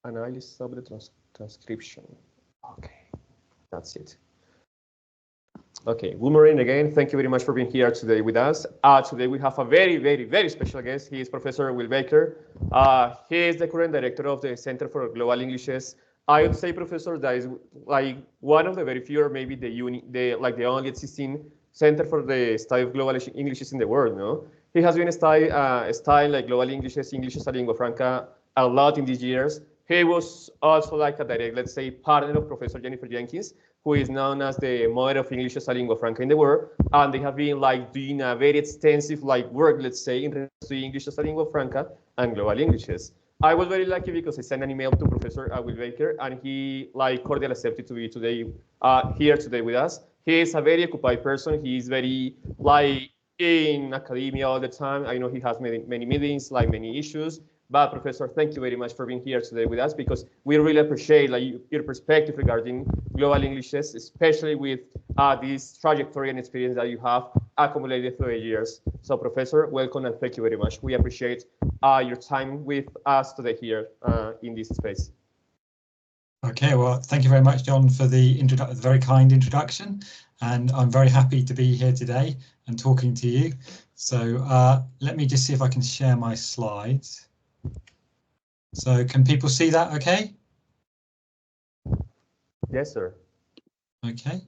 and I'll stop the transcription. Okay, that's it. Okay, good morning again. Thank you very much for being here today with us. Today we have a very special guest. He is Professor Will Baker. He is the current director of the Center for Global Englishes. I would say, Professor, that is like one of the very few, or maybe the only existing center for the study of global Englishes in the world. No, he has been studying like global Englishes, English as a lingua franca, a lot in these years. He was also like a direct, let's say, partner of Professor Jennifer Jenkins, who is known as the mother of English as a lingua franca in the world. And they have been like doing a very extensive like work, let's say, in relation to English as a lingua franca and global Englishes. I was very lucky because I sent an email to Professor Will Baker, and he like cordially accepted to be today here today with us. He is a very occupied person. He is very like in academia all the time. I know he has many meetings, like many issues. But Professor, thank you very much for being here today with us, because we really appreciate like your perspective regarding global Englishes, especially with this trajectory and experience that you have accumulated through the years. So Professor, welcome and thank you very much. We appreciate your time with us today here in this space. Okay, well, thank you very much, John, for the very kind introduction, and I'm very happy to be here today and talking to you. So let me just see if I can share my slides. So can people see that okay? Yes, sir. Okay.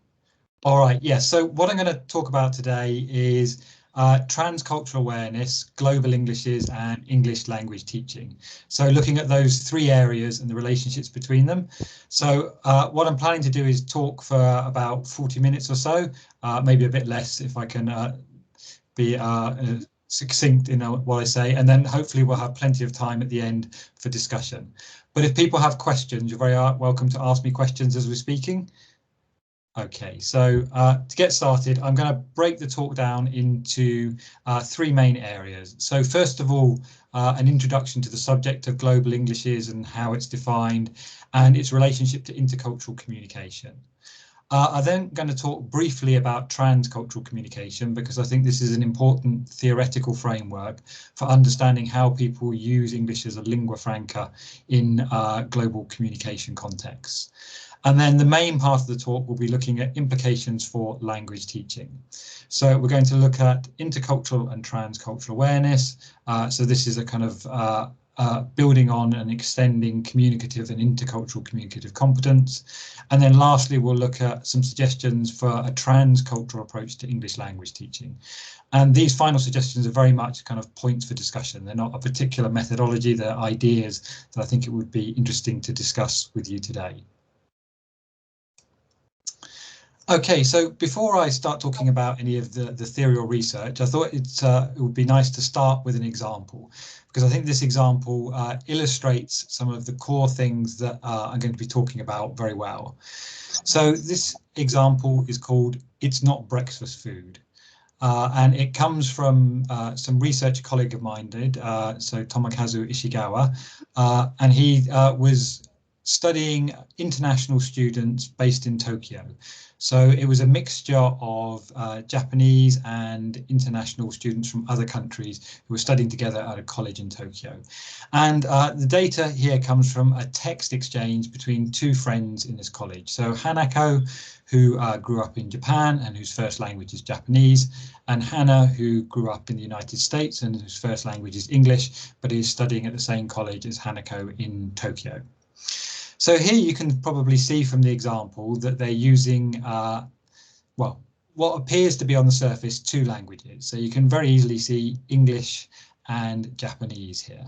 All right. Yes. So what I'm going to talk about today is transcultural awareness, global Englishes, and English language teaching. So looking at those three areas and the relationships between them. So what I'm planning to do is talk for about 40 minutes or so, maybe a bit less if I can be succinct in what I say, and then hopefully we'll have plenty of time at the end for discussion. But if people have questions, you're very welcome to ask me questions as we're speaking. Okay, so to get started, I'm going to break the talk down into three main areas. So first of all, an introduction to the subject of global Englishes and how it's defined and its relationship to intercultural communication. I'm then going to talk briefly about transcultural communication, because I think this is an important theoretical framework for understanding how people use English as a lingua franca in global communication contexts. And then the main part of the talk will be looking at implications for language teaching. So we're going to look at intercultural and transcultural awareness. So this is a kind of building on and extending communicative and intercultural communicative competence. And then lastly, we'll look at some suggestions for a transcultural approach to English language teaching. And these final suggestions are very much kind of points for discussion. They're not a particular methodology, they're ideas that I think it would be interesting to discuss with you today. Okay, so before I start talking about any of the theory or research, I thought it would be nice to start with an example, because I think this example illustrates some of the core things that I'm going to be talking about very well. So this example is called "It's Not Breakfast Food." And it comes from some research colleague of mine did, so Tomokazu Ishigawa, and he was studying international students based in Tokyo. So it was a mixture of Japanese and international students from other countries who were studying together at a college in Tokyo. And the data here comes from a text exchange between two friends in this college. So Hanako, who grew up in Japan and whose first language is Japanese, and Hannah, who grew up in the United States and whose first language is English, but is studying at the same college as Hanako in Tokyo. So here you can probably see from the example that they're using, well, what appears to be on the surface two languages. So you can very easily see English and Japanese here.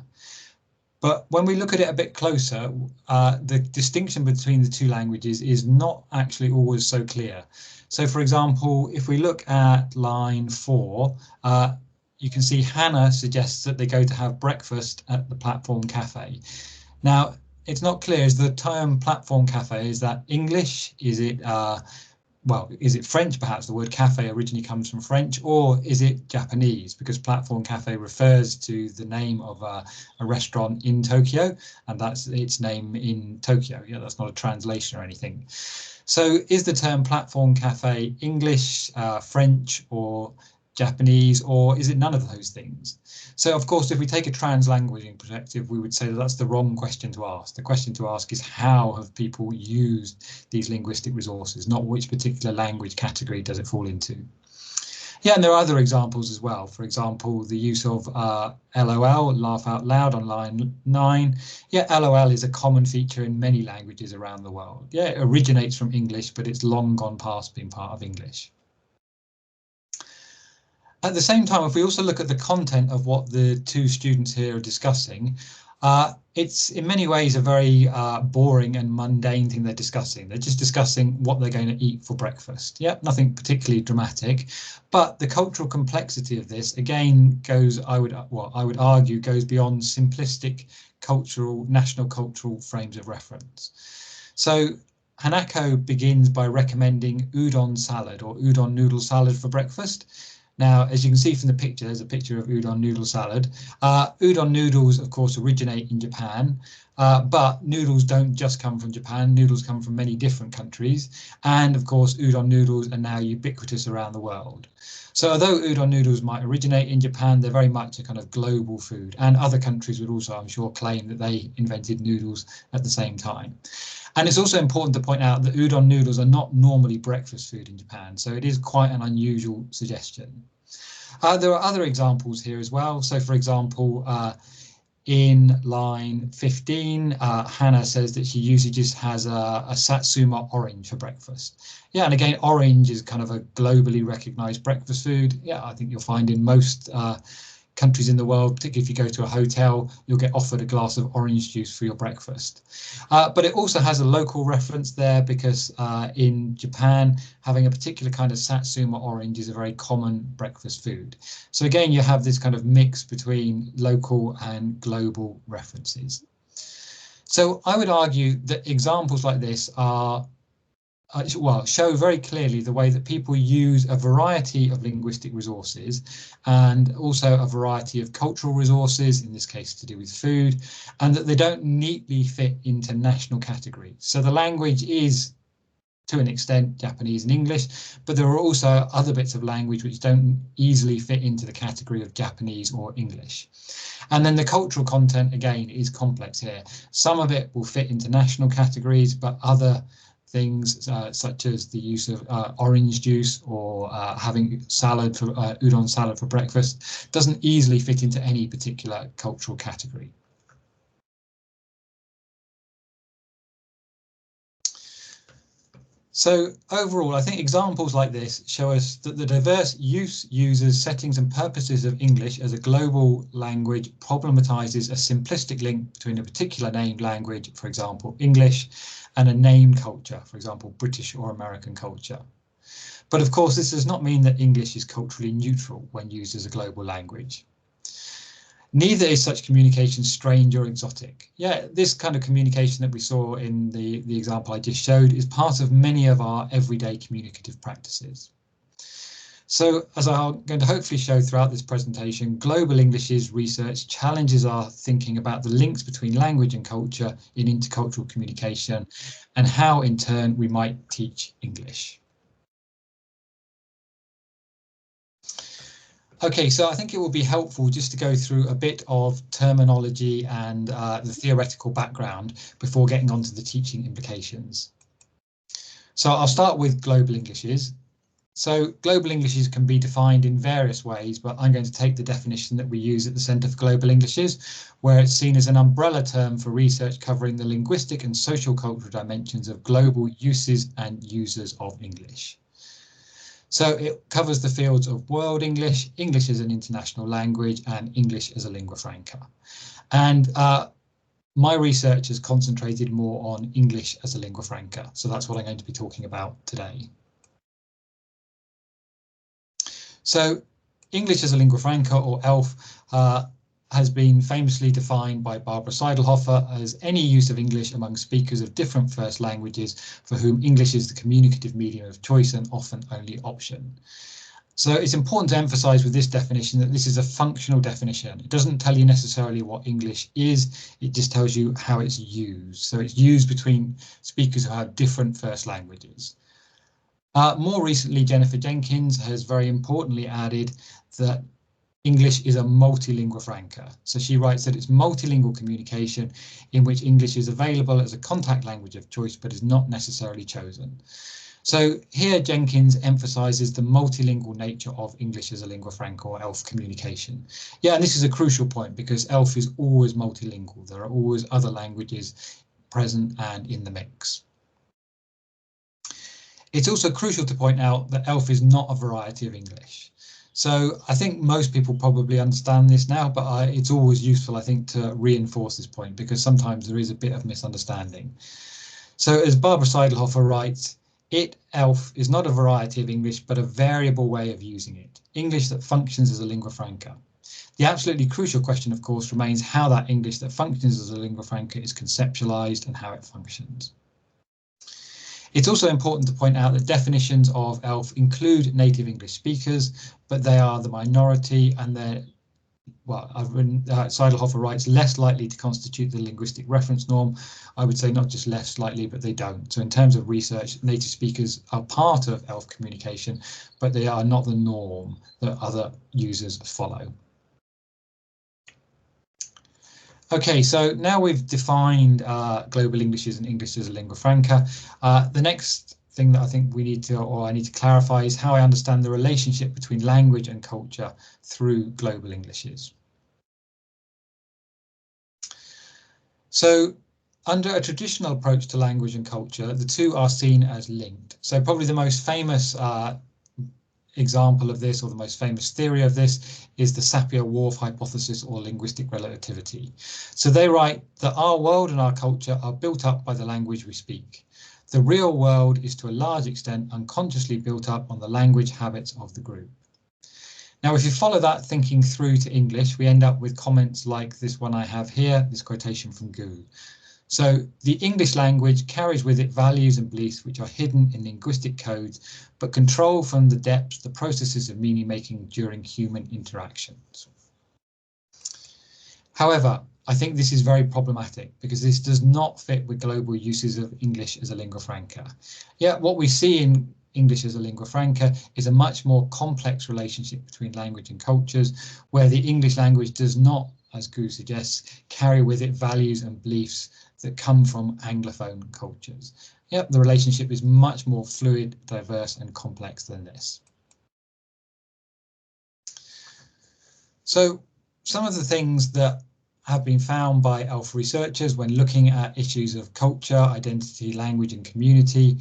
But when we look at it a bit closer, the distinction between the two languages is not actually always so clear. So, for example, if we look at line 4, you can see Hannah suggests that they go to have breakfast at the platform cafe. Now, it's not clear, is the term platform cafe, is that English? Is it, well, is it French? Perhaps the word cafe originally comes from French, or is it Japanese? Because platform cafe refers to the name of a restaurant in Tokyo, and that's its name in Tokyo. Yeah, that's not a translation or anything. So is the term platform cafe English, French, or Japanese, or is it none of those things? So, of course, if we take a translanguaging perspective, we would say that that's the wrong question to ask. The question to ask is how have people used these linguistic resources, not which particular language category does it fall into. Yeah, and there are other examples as well. For example, the use of LOL, laugh out loud, on line 9. Yeah, LOL is a common feature in many languages around the world. Yeah, it originates from English, but it's long gone past being part of English. At the same time, if we also look at the content of what the two students here are discussing, it's in many ways a very boring and mundane thing they're discussing. They're just discussing what they're going to eat for breakfast. Yeah, nothing particularly dramatic, but the cultural complexity of this again goes, I would argue, goes beyond simplistic national cultural frames of reference. So Hanako begins by recommending udon salad or udon noodle salad for breakfast. Now, as you can see from the picture, there's a picture of udon noodle salad. Udon noodles, of course, originate in Japan, but noodles don't just come from Japan. Noodles come from many different countries. And of course, udon noodles are now ubiquitous around the world. So although udon noodles might originate in Japan, they're very much a kind of global food. And other countries would also, I'm sure, claim that they invented noodles at the same time. And it's also important to point out that udon noodles are not normally breakfast food in Japan, so it is quite an unusual suggestion. There are other examples here as well. So, for example, in line 15, Hannah says that she usually just has a Satsuma orange for breakfast. Yeah, and again, orange is kind of a globally recognized breakfast food. Yeah, I think you'll find in most countries in the world, particularly if you go to a hotel, you'll get offered a glass of orange juice for your breakfast. But it also has a local reference there because in Japan, having a particular kind of Satsuma orange is a very common breakfast food. So again, you have this kind of mix between local and global references. So I would argue that examples like this are show very clearly the way that people use a variety of linguistic resources and also a variety of cultural resources, in this case to do with food, and that they don't neatly fit into national categories. So the language is, to an extent, Japanese and English, but there are also other bits of language which don't easily fit into the category of Japanese or English. And then the cultural content, again, is complex here. Some of it will fit into national categories, but other things such as the use of orange juice or having salad for udon salad for breakfast doesn't easily fit into any particular cultural category. So overall, I think examples like this show us that the diverse use, users, settings and purposes of English as a global language problematizes a simplistic link between a particular named language, for example, English, and a named culture, for example, British or American culture. But of course, this does not mean that English is culturally neutral when used as a global language. Neither is such communication strange or exotic. Yeah, this kind of communication that we saw in the example I just showed is part of many of our everyday communicative practices. So, as I'm going to hopefully show throughout this presentation, Global English's research challenges our thinking about the links between language and culture in intercultural communication and how, in turn, we might teach English. Okay, so I think it will be helpful just to go through a bit of terminology and the theoretical background before getting on to the teaching implications. So I'll start with Global Englishes. So Global Englishes can be defined in various ways, but I'm going to take the definition that we use at the Centre for Global Englishes, where it's seen as an umbrella term for research covering the linguistic and social cultural dimensions of global uses and users of English. So it covers the fields of World English, English as an international language, and English as a lingua franca. And my research has concentrated more on English as a lingua franca. So that's what I'm going to be talking about today. So English as a lingua franca, or ELF, has been famously defined by Barbara Seidelhofer as any use of English among speakers of different first languages for whom English is the communicative medium of choice and often only option. So it's important to emphasize with this definition that this is a functional definition. It doesn't tell you necessarily what English is, it just tells you how it's used. So it's used between speakers who have different first languages. More recently, Jennifer Jenkins has very importantly added that English is a multilingua franca. So she writes that it's multilingual communication in which English is available as a contact language of choice, but is not necessarily chosen. So here Jenkins emphasizes the multilingual nature of English as a lingua franca or ELF communication. Yeah, and this is a crucial point because ELF is always multilingual. There are always other languages present and in the mix. It's also crucial to point out that ELF is not a variety of English. So I think most people probably understand this now, but it's always useful, I think, to reinforce this point because sometimes there is a bit of misunderstanding. So as Barbara Seidelhofer writes, ELF is not a variety of English, but a variable way of using it, English that functions as a lingua franca. The absolutely crucial question, of course, remains how that English that functions as a lingua franca is conceptualized and how it functions. It's also important to point out that definitions of ELF include native English speakers, but they are the minority and they're, well, Seidelhofer writes, less likely to constitute the linguistic reference norm. I would say not just less likely, but they don't. So in terms of research, native speakers are part of ELF communication, but they are not the norm that other users follow. Okay, so now we've defined global Englishes and English as a lingua franca. The next thing that I think we need to, or I need to clarify, is how I understand the relationship between language and culture through global Englishes. So under a traditional approach to language and culture, the two are seen as linked. So probably the most famous example of this, or the most famous theory of this, is the Sapir-Whorf hypothesis or linguistic relativity. So they write that our world and our culture are built up by the language we speak. The real world is to a large extent unconsciously built up on the language habits of the group. Now, if you follow that thinking through to English, we end up with comments like this one I have here, this quotation from Gu. So the English language carries with it values and beliefs which are hidden in linguistic codes, but control from the depths the processes of meaning making during human interactions. However, I think this is very problematic because this does not fit with global uses of English as a lingua franca. Yet what we see in English as a lingua franca is a much more complex relationship between language and cultures, where the English language does not, as Gu suggests, carry with it values and beliefs that come from Anglophone cultures. Yep, the relationship is much more fluid, diverse and complex than this. So some of the things that have been found by ELF researchers when looking at issues of culture, identity, language and community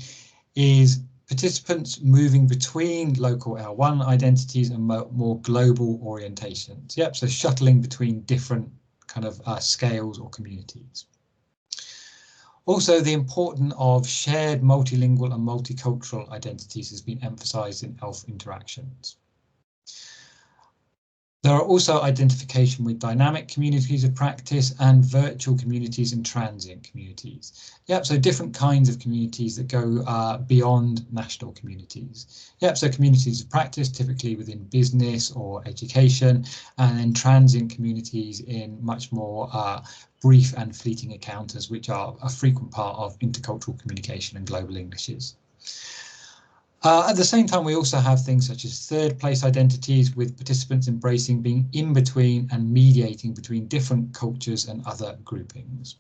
is participants moving between local L1 identities and more global orientations. Yep, so shuttling between different kind of scales or communities. Also, the importance of shared multilingual and multicultural identities has been emphasized in ELF interactions. There are also identification with dynamic communities of practice and virtual communities and transient communities. Yep, so different kinds of communities that go beyond national communities. Yep, so communities of practice typically within business or education, and then transient communities in much more brief and fleeting encounters, which are a frequent part of intercultural communication and global Englishes. At the same time, we also have things such as third place identities, with participants embracing being in between and mediating between different cultures and other groupings.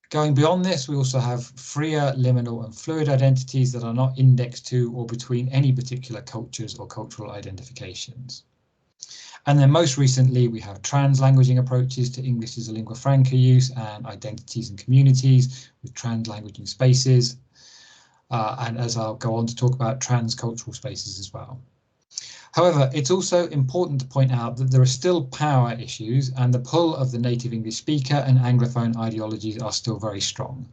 Going beyond this, we also have freer, liminal and fluid identities that are not indexed to or between any particular cultures or cultural identifications. And then most recently, we have translanguaging approaches to English as a lingua franca use and identities and communities with translanguaging spaces. And as I'll go on to talk about, transcultural spaces as well. However, it's also important to point out that there are still power issues, and the pull of the native English speaker and Anglophone ideologies are still very strong.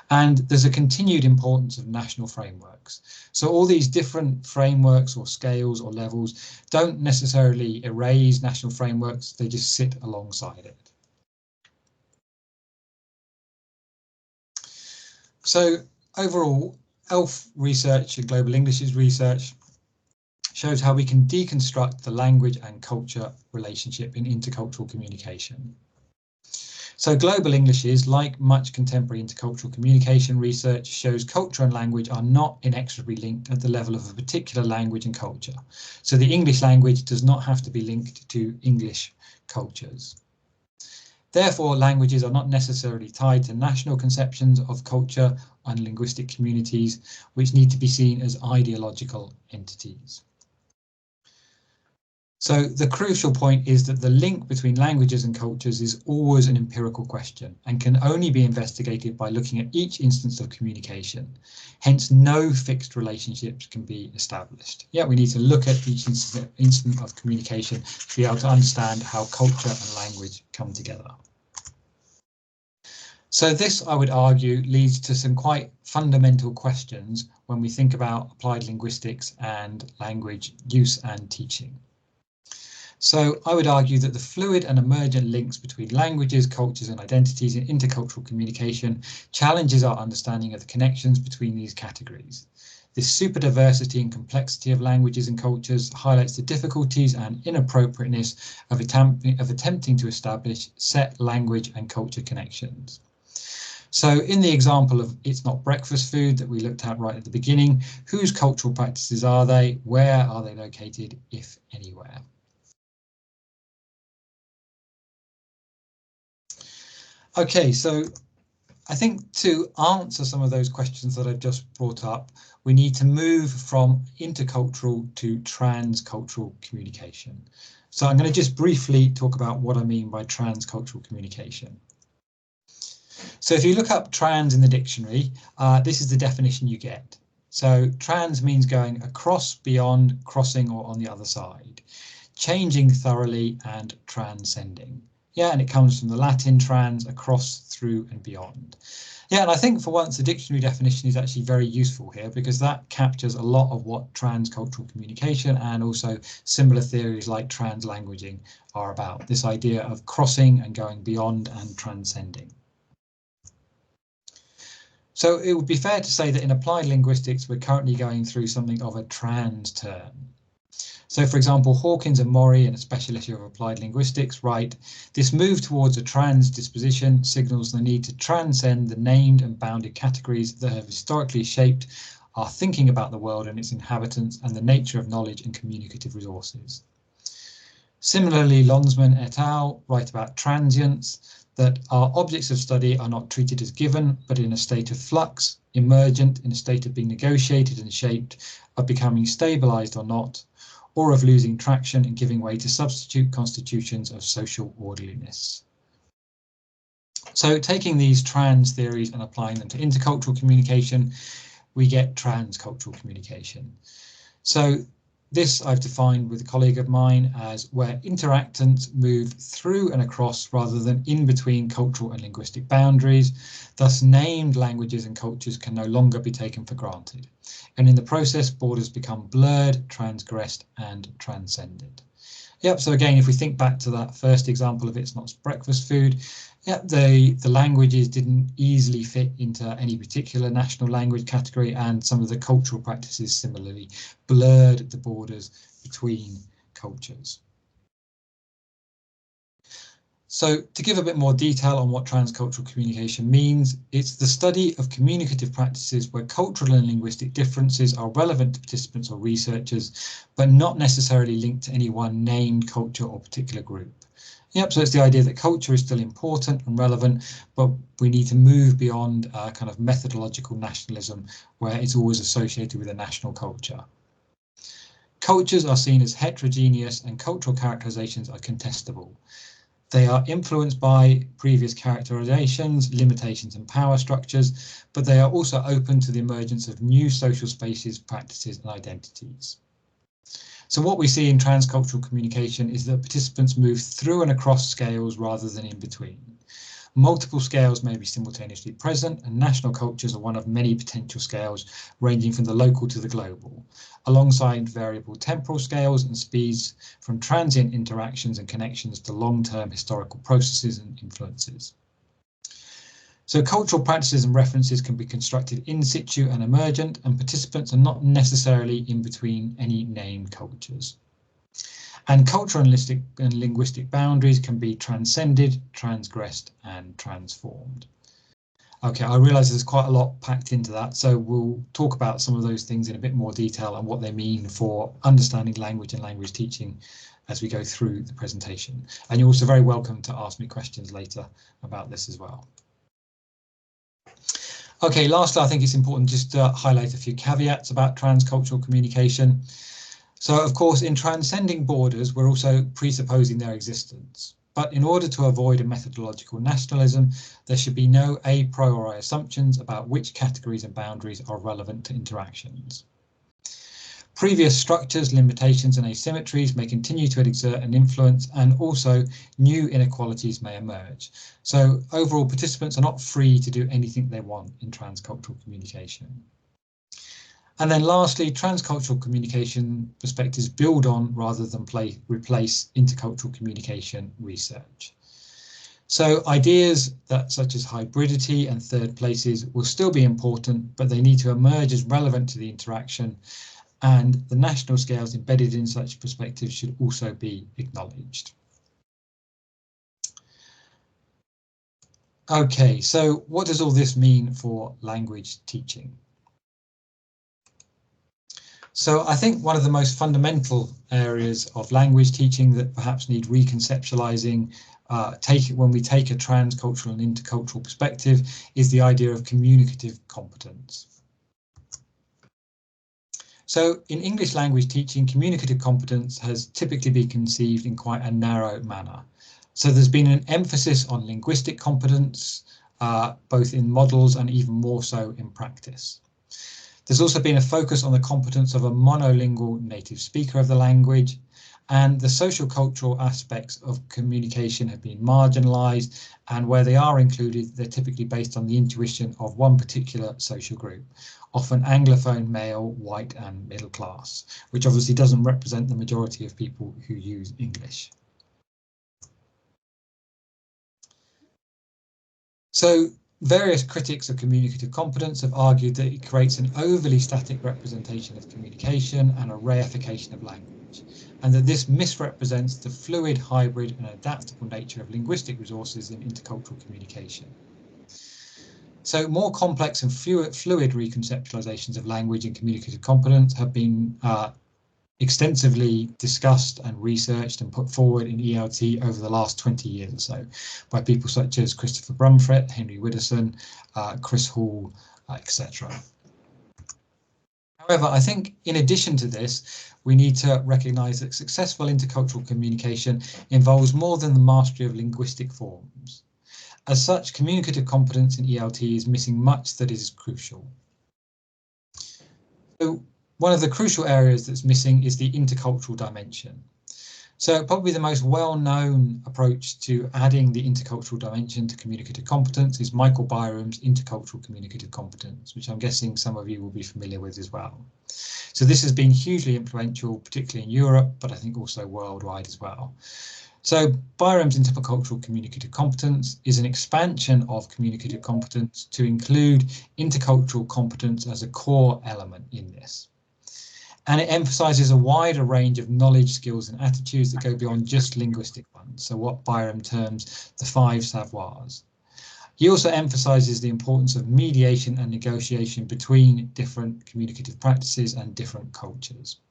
And there's a continued importance of national frameworks. So all these different frameworks or scales or levels don't necessarily erase national frameworks, they just sit alongside it. So overall, ELF research and global Englishes research shows how we can deconstruct the language and culture relationship in intercultural communication. So global Englishes, like much contemporary intercultural communication research, shows culture and language are not inexorably linked at the level of a particular language and culture. So the English language does not have to be linked to English cultures. Therefore, languages are not necessarily tied to national conceptions of culture and linguistic communities, which need to be seen as ideological entities. So the crucial point is that the link between languages and cultures is always an empirical question and can only be investigated by looking at each instance of communication. Hence, no fixed relationships can be established. Yet we need to look at each instant of communication to be able to understand how culture and language come together. So this, I would argue, leads to some quite fundamental questions when we think about applied linguistics and language use and teaching. So I would argue that the fluid and emergent links between languages, cultures and identities in intercultural communication challenges our understanding of the connections between these categories. This superdiversity and complexity of languages and cultures highlights the difficulties and inappropriateness of attempting to establish set language and culture connections. So in the example of It's Not Breakfast Food that we looked at right at the beginning, whose cultural practices are they? Where are they located, if anywhere? Okay, so I think to answer some of those questions that I've just brought up, we need to move from intercultural to transcultural communication. So I'm going to just briefly talk about what I mean by transcultural communication. So if you look up trans in the dictionary, this is the definition you get. So trans means going across, beyond, crossing, or on the other side, changing thoroughly and transcending. Yeah, and it comes from the Latin trans, across, through, and beyond. Yeah, and I think for once the dictionary definition is actually very useful here because that captures a lot of what transcultural communication and also similar theories like translanguaging are about. This idea of crossing and going beyond and transcending. So it would be fair to say that in applied linguistics, we're currently going through something of a trans turn. So, for example, Hawkins and Mori in a special issue of Applied Linguistics write, this move towards a trans disposition signals the need to transcend the named and bounded categories that have historically shaped our thinking about the world and its inhabitants and the nature of knowledge and communicative resources. Similarly, Lonsman et al. Write about transience, that our objects of study are not treated as given, but in a state of flux, emergent, in a state of being negotiated and shaped, of becoming stabilized or not, or of losing traction and giving way to substitute constitutions of social orderliness. So taking these trans theories and applying them to intercultural communication, we get transcultural communication. So this I've defined with a colleague of mine as where interactants move through and across rather than in between cultural and linguistic boundaries. Thus, named languages and cultures can no longer be taken for granted. And in the process, borders become blurred, transgressed, and transcended. Yep, so again, if we think back to that first example of It's Not Breakfast Food, yep, the languages didn't easily fit into any particular national language category, and some of the cultural practices similarly blurred the borders between cultures. So to give a bit more detail on what transcultural communication means, it's the study of communicative practices where cultural and linguistic differences are relevant to participants or researchers, but not necessarily linked to any one named culture or particular group. Yep, so it's the idea that culture is still important and relevant, but we need to move beyond kind of methodological nationalism where it's always associated with a national culture. Cultures are seen as heterogeneous and cultural characterizations are contestable. They are influenced by previous characterizations, limitations and power structures, but they are also open to the emergence of new social spaces, practices and identities. So what we see in transcultural communication is that participants move through and across scales rather than in between. Multiple scales may be simultaneously present, and national cultures are one of many potential scales ranging from the local to the global, alongside variable temporal scales and speeds from transient interactions and connections to long-term historical processes and influences. So cultural practices and references can be constructed in situ and emergent, and participants are not necessarily in between any named cultures. And cultural and linguistic boundaries can be transcended, transgressed, and transformed. Okay, I realise there's quite a lot packed into that, so we'll talk about some of those things in a bit more detail and what they mean for understanding language and language teaching as we go through the presentation. And you're also very welcome to ask me questions later about this as well. Okay, lastly, I think it's important just to highlight a few caveats about transcultural communication. So, of course, in transcending borders, we're also presupposing their existence. But in order to avoid a methodological nationalism, there should be no a priori assumptions about which categories and boundaries are relevant to interactions. Previous structures, limitations and asymmetries may continue to exert an influence, and also new inequalities may emerge. So overall, participants are not free to do anything they want in transcultural communication. And then lastly, transcultural communication perspectives build on rather than replace intercultural communication research. So ideas such as hybridity and third places will still be important, but they need to emerge as relevant to the interaction, and the national scales embedded in such perspectives should also be acknowledged. Okay, so what does all this mean for language teaching? So I think one of the most fundamental areas of language teaching that perhaps need reconceptualizing when we take a transcultural and intercultural perspective is the idea of communicative competence. So in English language teaching, communicative competence has typically been conceived in quite a narrow manner. So there's been an emphasis on linguistic competence, both in models and even more so in practice. There's also been a focus on the competence of a monolingual native speaker of the language, and the social cultural aspects of communication have been marginalized, and where they are included, they're typically based on the intuition of one particular social group, often Anglophone, male, white and middle class, which obviously doesn't represent the majority of people who use English. So various critics of communicative competence have argued that it creates an overly static representation of communication and a reification of language, and that this misrepresents the fluid, hybrid and adaptable nature of linguistic resources in intercultural communication. So more complex and fluid reconceptualizations of language and communicative competence have been extensively discussed and researched and put forward in ELT over the last 20 years or so by people such as Christopher Brumfret, Henry Widdowson, Chris Hall, etc. However, I think in addition to this, we need to recognise that successful intercultural communication involves more than the mastery of linguistic forms. As such, communicative competence in ELT is missing much that is crucial. So one of the crucial areas that's missing is the intercultural dimension. So probably the most well-known approach to adding the intercultural dimension to communicative competence is Michael Byram's intercultural communicative competence, which I'm guessing some of you will be familiar with as well. So this has been hugely influential, particularly in Europe, but I think also worldwide as well. So Byram's intercultural communicative competence is an expansion of communicative competence to include intercultural competence as a core element in this. And it emphasizes a wider range of knowledge, skills and attitudes that go beyond just linguistic ones, so what Byram terms the 5 savoirs. He also emphasizes the importance of mediation and negotiation between different communicative practices and different cultures.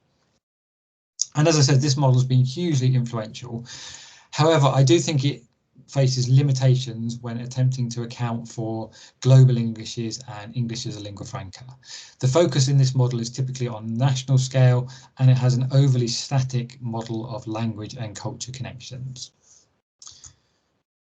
And as I said, this model has been hugely influential. However, I do think it faces limitations when attempting to account for global Englishes and English as a lingua franca. The focus in this model is typically on national scale, and it has an overly static model of language and culture connections.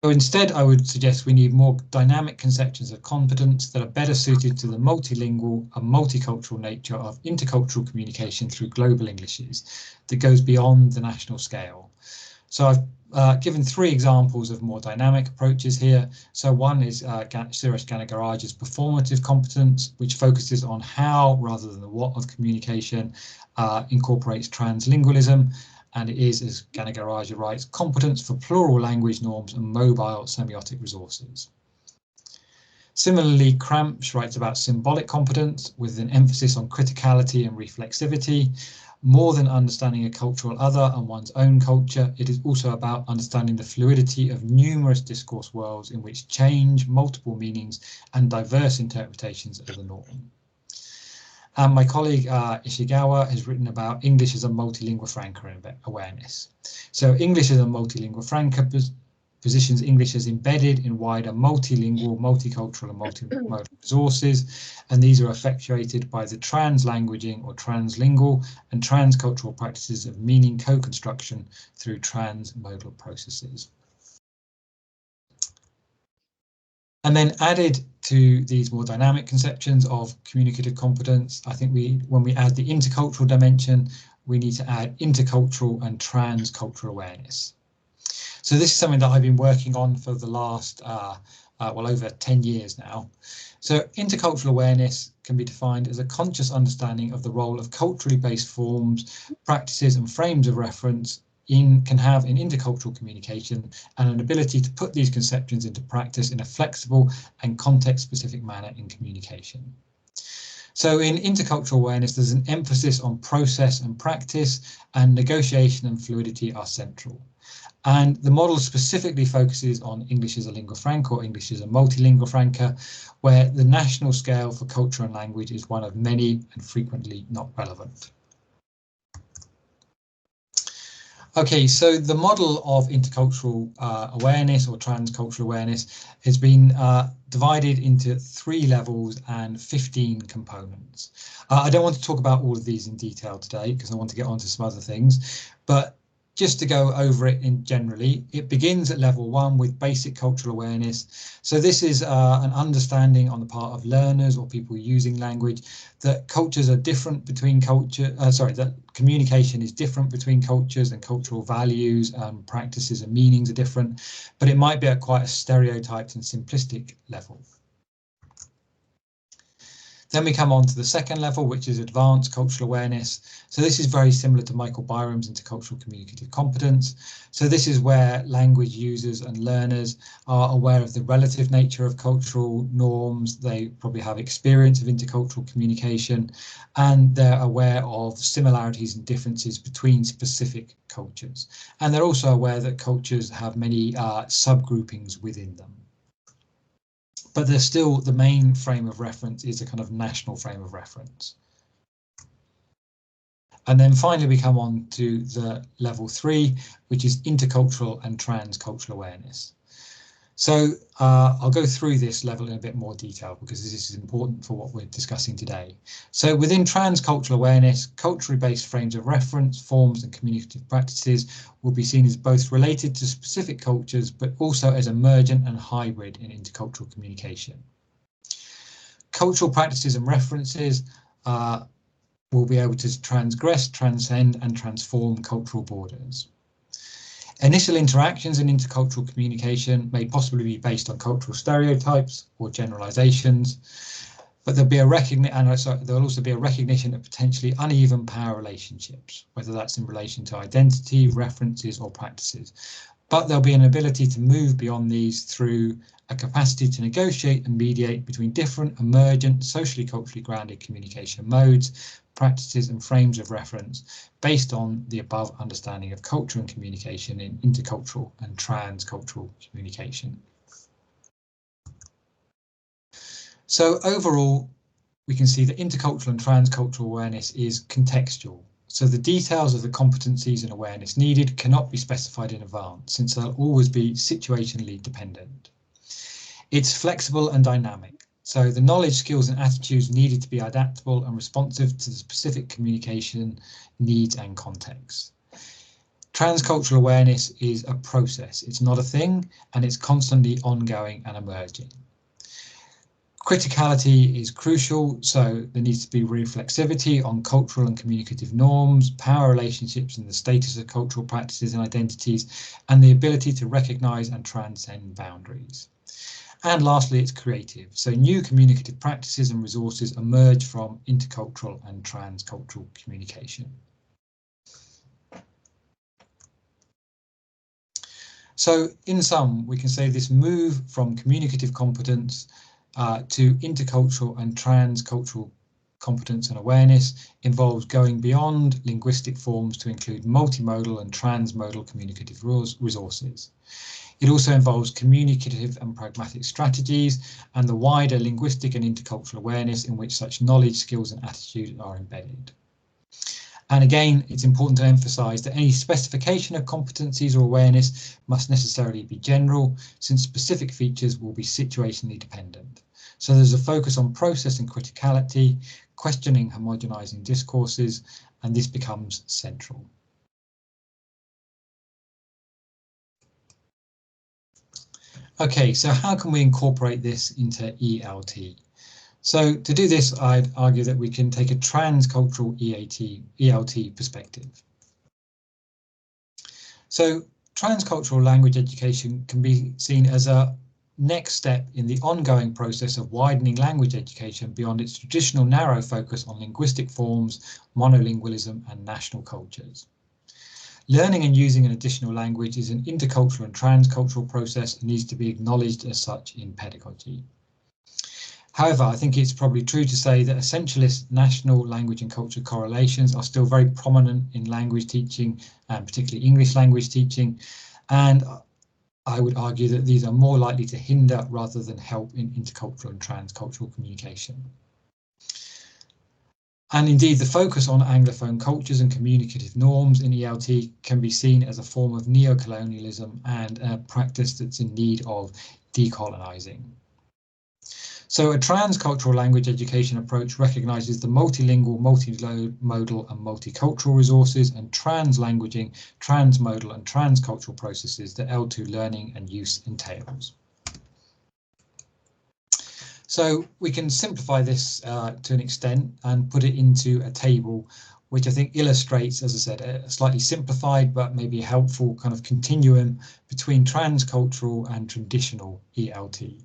So instead, I would suggest we need more dynamic conceptions of competence that are better suited to the multilingual and multicultural nature of intercultural communication through global Englishes that goes beyond the national scale. So I've given 3 examples of more dynamic approaches here. So one is Suresh Ganagaraja's performative competence, which focuses on how rather than the what of communication, incorporates translingualism, and it is, as Ganagaraja writes, competence for plural language norms and mobile semiotic resources. Similarly, Cramps writes about symbolic competence with an emphasis on criticality and reflexivity, More than understanding a cultural other and one's own culture, it is also about understanding the fluidity of numerous discourse worlds in which change, multiple meanings, and diverse interpretations are the norm. And my colleague Ishigawa has written about English as a multilingua franca awareness. So English as a multilingua franca positions English as embedded in wider multilingual, multicultural and multimodal resources, and these are effectuated by the translanguaging or translingual and transcultural practices of meaning co-construction through transmodal processes. And then added to these more dynamic conceptions of communicative competence, I think when we add the intercultural dimension, we need to add intercultural and transcultural awareness. So this is something that I've been working on for the last, well, over 10 years now. So intercultural awareness can be defined as a conscious understanding of the role of culturally based forms, practices and frames of reference can have in intercultural communication, and an ability to put these conceptions into practice in a flexible and context-specific manner in communication. So in intercultural awareness, there's an emphasis on process and practice, and negotiation and fluidity are central. And the model specifically focuses on English as a lingua franca or English as a multilingua franca, where the national scale for culture and language is one of many and frequently not relevant. Okay, so the model of intercultural awareness or transcultural awareness has been divided into 3 levels and 15 components. I don't want to talk about all of these in detail today because I want to get on to some other things, but just to go over it in generally, it begins at level 1 with basic cultural awareness. So this is an understanding on the part of learners or people using language that cultures are different between that communication is different between cultures and cultural values, practices and meanings are different, but it might be at quite a stereotyped and simplistic level. Then we come on to the second level, which is advanced cultural awareness. So this is very similar to Michael Byram's intercultural communicative competence. So this is where language users and learners are aware of the relative nature of cultural norms. They probably have experience of intercultural communication, and they're aware of similarities and differences between specific cultures. And they're also aware that cultures have many subgroupings within them. But there's still the main frame of reference is a kind of national frame of reference. And then finally, we come on to the level 3, which is intercultural and transcultural awareness. So I'll go through this level in a bit more detail because this is important for what we're discussing today. So within transcultural awareness, culturally based frames of reference, forms and communicative practices will be seen as both related to specific cultures, but also as emergent and hybrid in intercultural communication. Cultural practices and references will be able to transgress, transcend and transform cultural borders. Initial interactions in intercultural communication may possibly be based on cultural stereotypes or generalizations, but there'll also be a recognition of potentially uneven power relationships, whether that's in relation to identity, references or practices. But there'll be an ability to move beyond these through a capacity to negotiate and mediate between different emergent, socially culturally grounded communication modes, practices and frames of reference based on the above understanding of culture and communication in intercultural and transcultural communication. So overall, we can see that intercultural and transcultural awareness is contextual. So the details of the competencies and awareness needed cannot be specified in advance, since they'll always be situationally dependent. It's flexible and dynamic. So the knowledge, skills and attitudes needed to be adaptable and responsive to the specific communication needs and context. Transcultural awareness is a process. It's not a thing, and it's constantly ongoing and emerging. Criticality is crucial, so there needs to be reflexivity on cultural and communicative norms, power relationships and the status of cultural practices and identities, and the ability to recognise and transcend boundaries. And lastly, it's creative. So new communicative practices and resources emerge from intercultural and transcultural communication. So in sum, we can say this move from communicative competence to intercultural and transcultural competence and awareness involves going beyond linguistic forms to include multimodal and transmodal communicative resources. It also involves communicative and pragmatic strategies and the wider linguistic and intercultural awareness in which such knowledge, skills and attitudes are embedded. And again, it's important to emphasise that any specification of competencies or awareness must necessarily be general, since specific features will be situationally dependent. So there's a focus on process and criticality, questioning homogenising discourses, and this becomes central. Okay, so how can we incorporate this into ELT? So to do this, I'd argue that we can take a transcultural ELT perspective. So transcultural language education can be seen as a next step in the ongoing process of widening language education beyond its traditional narrow focus on linguistic forms, monolingualism and national cultures. Learning and using an additional language is an intercultural and transcultural process and needs to be acknowledged as such in pedagogy. However, I think it's probably true to say that essentialist national language and culture correlations are still very prominent in language teaching, and particularly English language teaching, and I would argue that these are more likely to hinder rather than help in intercultural and transcultural communication. And indeed, the focus on Anglophone cultures and communicative norms in ELT can be seen as a form of neo-colonialism and a practice that's in need of decolonising. So a transcultural language education approach recognises the multilingual, multimodal and multicultural resources and translanguaging, transmodal and transcultural processes that L2 learning and use entails. So we can simplify this to an extent and put it into a table which I think illustrates, as I said, a slightly simplified but maybe a helpful kind of continuum between transcultural and traditional ELT.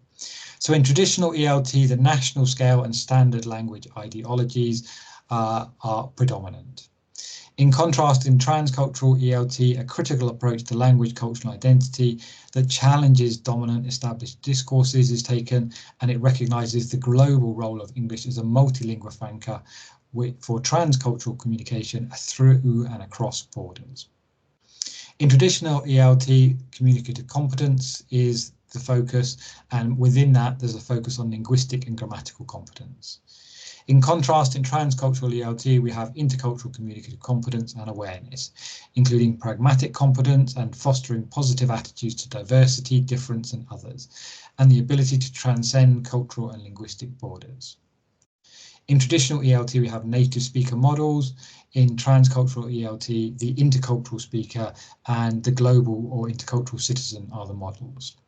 So in traditional ELT, the national scale and standard language ideologies are predominant. In contrast, in transcultural ELT, a critical approach to language, cultural identity that challenges dominant established discourses is taken, and it recognises the global role of English as a multilingua franca for transcultural communication through and across borders. In traditional ELT, communicative competence is the focus, and within that there's a focus on linguistic and grammatical competence. In contrast, in transcultural ELT, we have intercultural communicative competence and awareness, including pragmatic competence and fostering positive attitudes to diversity, difference and others, and the ability to transcend cultural and linguistic borders. In traditional ELT, we have native speaker models. In transcultural ELT, the intercultural speaker and the global or intercultural citizen are the models.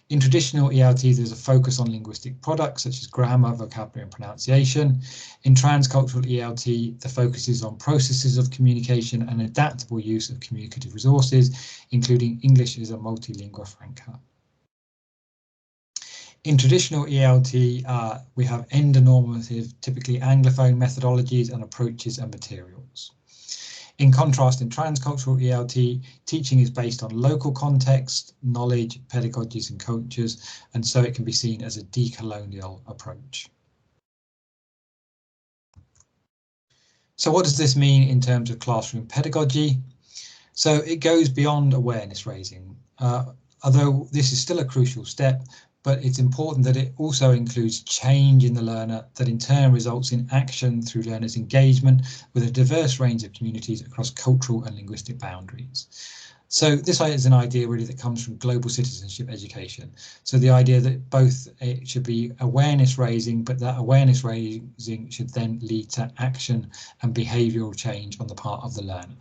In traditional ELT, there's a focus on linguistic products such as grammar, vocabulary and pronunciation. In transcultural ELT, the focus is on processes of communication and adaptable use of communicative resources, including English as a multilingua franca. In traditional ELT, we have endonormative, typically Anglophone methodologies and approaches and materials. In contrast, in transcultural ELT, teaching is based on local context, knowledge, pedagogies and cultures, and so it can be seen as a decolonial approach. So what does this mean in terms of classroom pedagogy? So it goes beyond awareness raising, although this is still a crucial step, but it's important that it also includes change in the learner that in turn results in action through learners' engagement with a diverse range of communities across cultural and linguistic boundaries. So this is an idea really that comes from global citizenship education. So the idea that both it should be awareness raising, but that awareness raising should then lead to action and behavioural change on the part of the learner.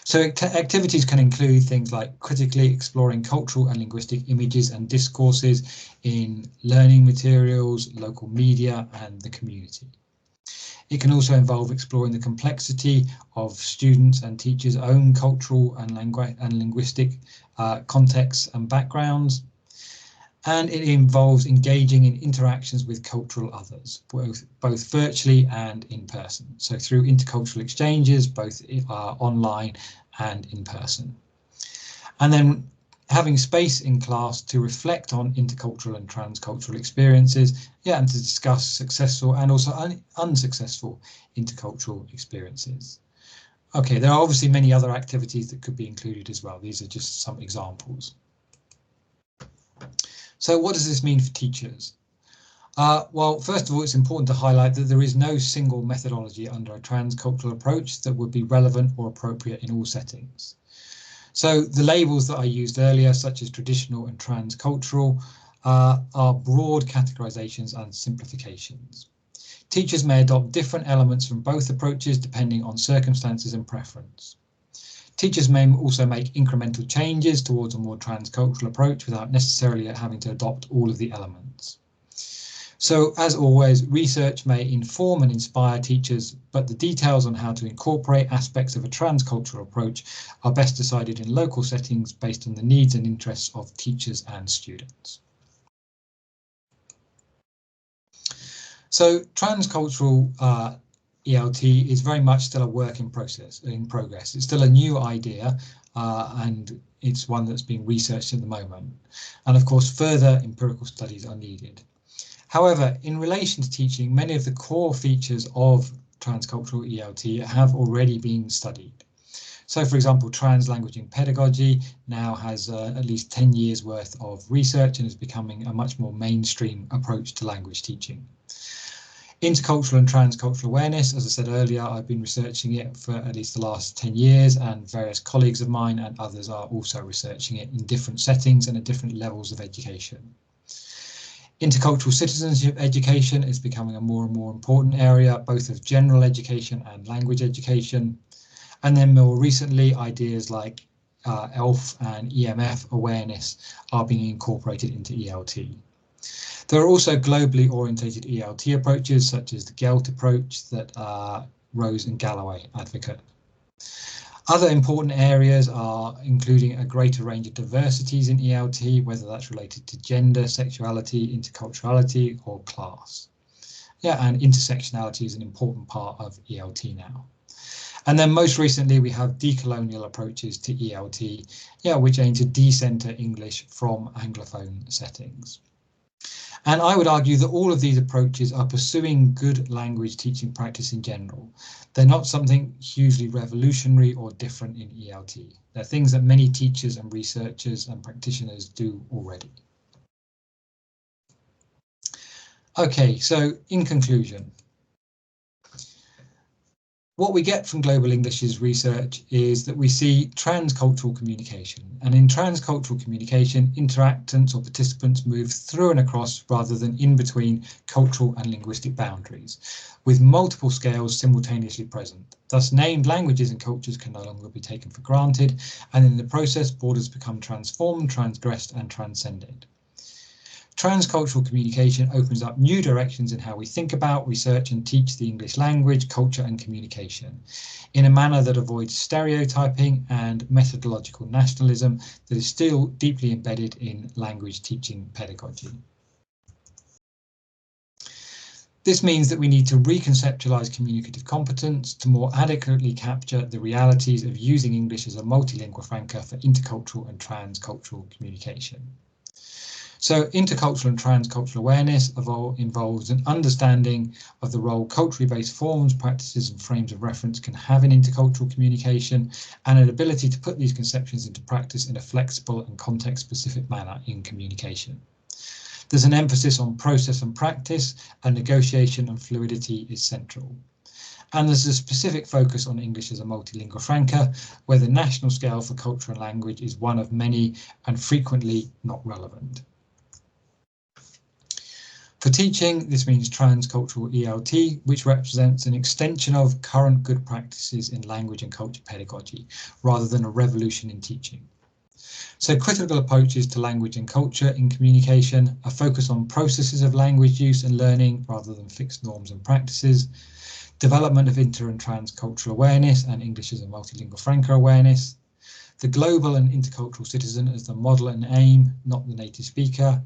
So activities can include things like critically exploring cultural and linguistic images and discourses in learning materials, local media and the community. It can also involve exploring the complexity of students and teachers' own cultural and linguistic contexts and backgrounds. And it involves engaging in interactions with cultural others, both virtually and in person. So through intercultural exchanges, both online and in person. And then having space in class to reflect on intercultural and transcultural experiences, and to discuss successful and also unsuccessful intercultural experiences. Okay, there are obviously many other activities that could be included as well. These are just some examples. So what does this mean for teachers? Well, first of all, it's important to highlight that there is no single methodology under a transcultural approach that would be relevant or appropriate in all settings. So the labels that I used earlier, such as traditional and transcultural, are broad categorizations and simplifications. Teachers may adopt different elements from both approaches depending on circumstances and preference. Teachers may also make incremental changes towards a more transcultural approach without necessarily having to adopt all of the elements. So, as always, research may inform and inspire teachers, but the details on how to incorporate aspects of a transcultural approach are best decided in local settings based on the needs and interests of teachers and students. So, transcultural ELT is very much still a work in progress. It's still a new idea, and it's one that's being researched at the moment. And of course, further empirical studies are needed. However, in relation to teaching, many of the core features of transcultural ELT have already been studied. So, for example, translanguaging pedagogy now has at least 10 years worth of research and is becoming a much more mainstream approach to language teaching. Intercultural and transcultural awareness, as I said earlier, I've been researching it for at least the last 10 years, and various colleagues of mine and others are also researching it in different settings and at different levels of education. Intercultural citizenship education is becoming a more and more important area, both of general education and language education. And then more recently, ideas like ELF and EMF awareness are being incorporated into ELT. There are also globally orientated ELT approaches, such as the GELT approach that Rose and Galloway advocate. Other important areas are including a greater range of diversities in ELT, whether that's related to gender, sexuality, interculturality, or class. And intersectionality is an important part of ELT now. And then most recently, we have decolonial approaches to ELT, which aim to decenter English from Anglophone settings. And I would argue that all of these approaches are pursuing good language teaching practice in general. They're not something hugely revolutionary or different in ELT. They're things that many teachers and researchers and practitioners do already. Okay, so in conclusion, what we get from Global English's research is that we see transcultural communication, and in transcultural communication, interactants or participants move through and across rather than in between cultural and linguistic boundaries, with multiple scales simultaneously present. Thus, named languages and cultures can no longer be taken for granted, and in the process, borders become transformed, transgressed, and transcended. Transcultural communication opens up new directions in how we think about, research and teach the English language, culture and communication in a manner that avoids stereotyping and methodological nationalism that is still deeply embedded in language teaching pedagogy. This means that we need to reconceptualize communicative competence to more adequately capture the realities of using English as a multilingua franca for intercultural and transcultural communication. So intercultural and transcultural awareness involves an understanding of the role culturally based forms, practices and frames of reference can have in intercultural communication, and an ability to put these conceptions into practice in a flexible and context-specific manner in communication. There's an emphasis on process and practice, and negotiation and fluidity is central. And there's a specific focus on English as a multilingua franca, where the national scale for culture and language is one of many and frequently not relevant. For teaching, this means transcultural ELT, which represents an extension of current good practices in language and culture pedagogy, rather than a revolution in teaching. So critical approaches to language and culture in communication, a focus on processes of language use and learning rather than fixed norms and practices, development of inter and transcultural awareness and English as a multilingua franca awareness, the global and intercultural citizen as the model and aim, not the native speaker,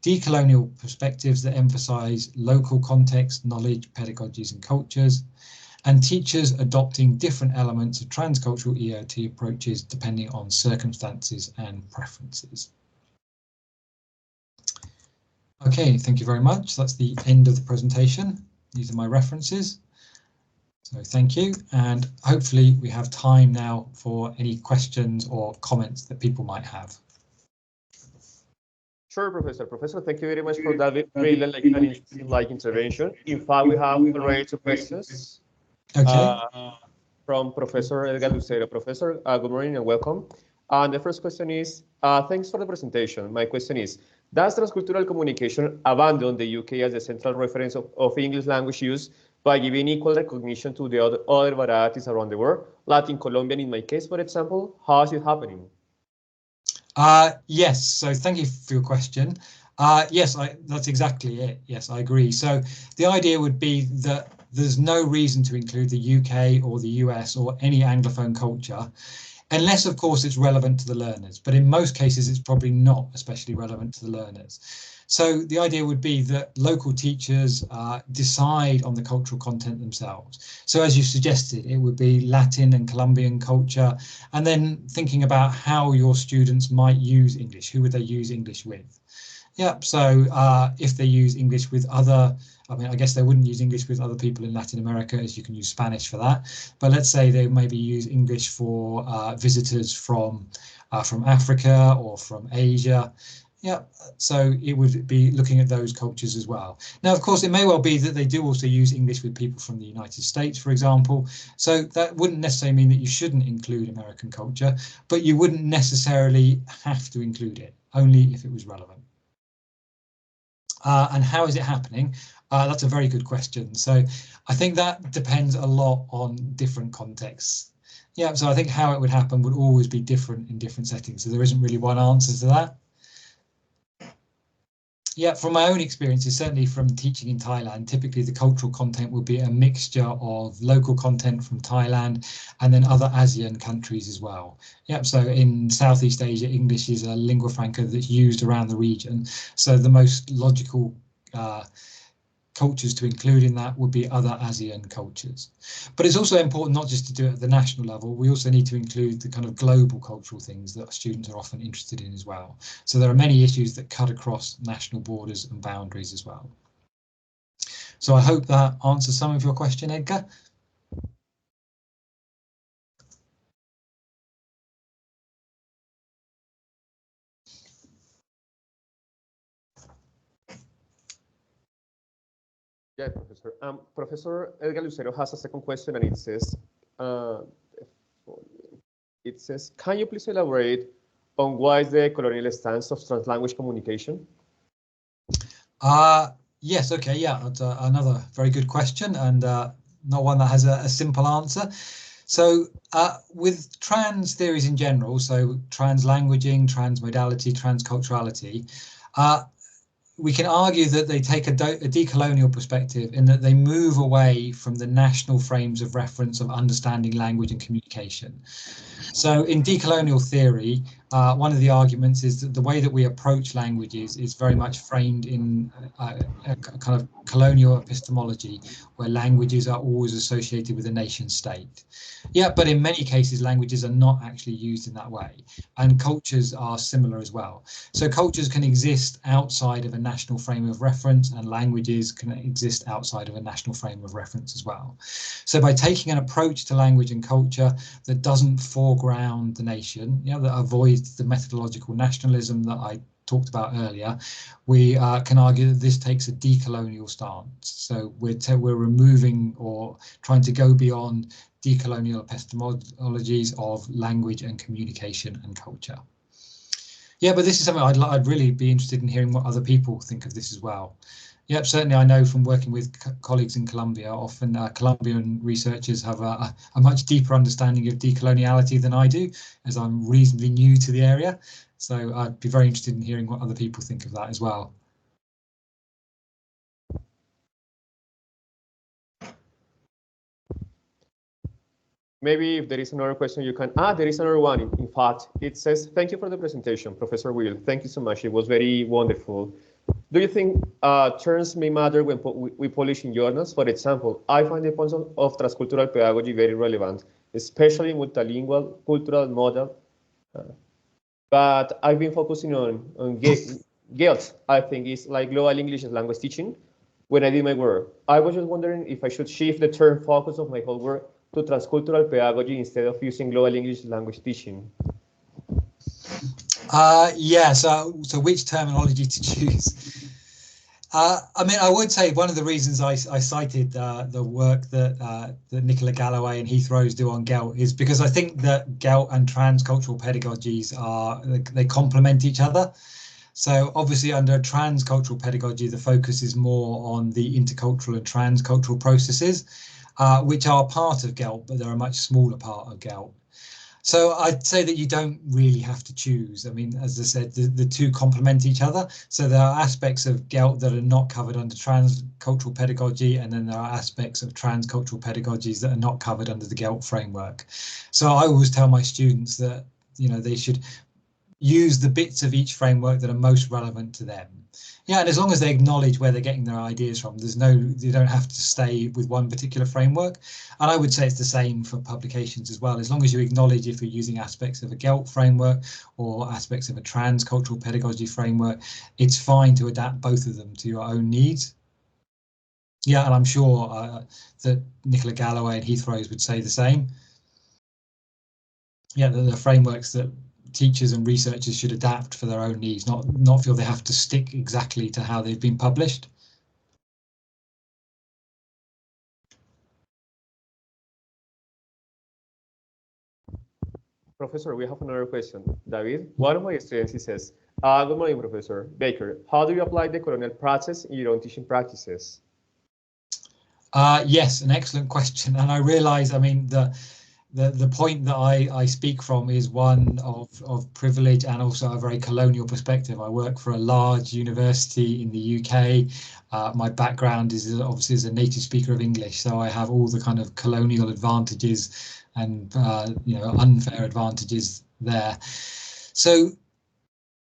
decolonial perspectives that emphasize local context, knowledge, pedagogies and cultures, and teachers adopting different elements of transcultural ELT approaches depending on circumstances and preferences. Okay, thank you very much. That's the end of the presentation. These are my references. So thank you, and hopefully we have time now for any questions or comments that people might have. Sure, Professor. Professor, thank you very much for that really like an interesting intervention. In fact, we have already two questions. Okay. From Professor Edgar Lucero. Professor, good morning and welcome. And the first question is, thanks for the presentation. My question is, does transcultural communication abandon the UK as the central reference of English language use by giving equal recognition to the other varieties around the world? Latin Colombian, in my case, for example, how is it happening? Yes, so thank you for your question. Yes, that's exactly it. Yes, I agree. So the idea would be that there's no reason to include the UK or the US or any Anglophone culture, unless, of course, it's relevant to the learners. But in most cases, it's probably not especially relevant to the learners. So the idea would be that local teachers decide on the cultural content themselves. So as you suggested, it would be Latin and Colombian culture, and then thinking about how your students might use English. Who would they use English with? Yeah, so if they use English with other, I mean, I guess they wouldn't use English with other people in Latin America, as you can use Spanish for that. But let's say they maybe use English for visitors from Africa or from Asia. Yeah, so it would be looking at those cultures as well. Now, of course, it may well be that they do also use English with people from the United States, for example. So that wouldn't necessarily mean that you shouldn't include American culture, but you wouldn't necessarily have to include it, only if it was relevant. And how is it happening? That's a very good question. So I think that depends a lot on different contexts. Yeah, so I think how it would happen would always be different in different settings. So there isn't really one answer to that. Yeah, from my own experiences, certainly from teaching in Thailand, typically the cultural content will be a mixture of local content from Thailand and then other ASEAN countries as well. Yep, so in Southeast Asia, English is a lingua franca that's used around the region. So the most logical cultures to include in that would be other ASEAN cultures. But it's also important not just to do it at the national level, we also need to include the kind of global cultural things that students are often interested in as well. So there are many issues that cut across national borders and boundaries as well. So I hope that answers some of your question, Edgar. Yeah, Professor. Professor Edgar Lucero has a second question, and it says, can you please elaborate on why is the colonial stance of translanguage communication? Yes, okay, yeah, that's another very good question, and not one that has a simple answer. So with trans theories in general, so translanguaging, transmodality, transculturality, we can argue that they take a decolonial perspective in that they move away from the national frames of reference of understanding language and communication. So in decolonial theory, one of the arguments is that the way that we approach languages is very much framed in a kind of colonial epistemology, where languages are always associated with a nation state. Yeah, but in many cases, languages are not actually used in that way, and cultures are similar as well. So cultures can exist outside of a national frame of reference, and languages can exist outside of a national frame of reference as well. So by taking an approach to language and culture that doesn't foreground the nation, you know, that avoids the methodological nationalism that I talked about earlier, we can argue that this takes a decolonial stance. So we're removing or trying to go beyond decolonial epistemologies of language and communication and culture. Yeah, but this is something I'd really be interested in hearing what other people think of this as well. Yep, certainly I know from working with colleagues in Colombia, often Colombian researchers have a much deeper understanding of decoloniality than I do, as I'm reasonably new to the area. So I'd be very interested in hearing what other people think of that as well. Maybe if there is another question you can, there is another one. In fact, it says, thank you for the presentation, Professor Will. Thank you so much. It was very wonderful. Do you think terms may matter when we publish in journals? For example, I find the points of transcultural pedagogy very relevant, especially multilingual, cultural model. But I've been focusing on GELT, I think is like global English as language teaching when I did my work. I was just wondering if I should shift the term focus of my whole work to transcultural pedagogy instead of using global English language teaching. Yeah, so which terminology to choose? I mean, I would say one of the reasons I cited the work that Nicola Galloway and Heath Rose do on GELT is because I think that GELT and transcultural pedagogies they complement each other. So obviously under transcultural pedagogy, the focus is more on the intercultural and transcultural processes, which are part of GELT, but they're a much smaller part of GELT. So I'd say that you don't really have to choose. I mean, as I said, the two complement each other. So there are aspects of GELT that are not covered under transcultural pedagogy, and then there are aspects of transcultural pedagogies that are not covered under the GELT framework. So I always tell my students that, you know, they should use the bits of each framework that are most relevant to them. Yeah, and as long as they acknowledge where they're getting their ideas from, you don't have to stay with one particular framework. And I would say it's the same for publications as well. As long as you acknowledge if you're using aspects of a GELT framework or aspects of a transcultural pedagogy framework, it's fine to adapt both of them to your own needs. Yeah, and I'm sure that Nicola Galloway and Heath Rose would say the same. Yeah, the frameworks that teachers and researchers should adapt for their own needs, not feel they have to stick exactly to how they've been published. Professor, we have another question. David, one of my students, he says, good morning, Professor Baker. How do you apply the colonial process in your own teaching practices? Yes, an excellent question. And I realize, I mean, the point that I speak from is one of privilege and also a very colonial perspective. I work for a large university in the UK. My background is obviously as a native speaker of English, so I have all the kind of colonial advantages and you know, unfair advantages there. So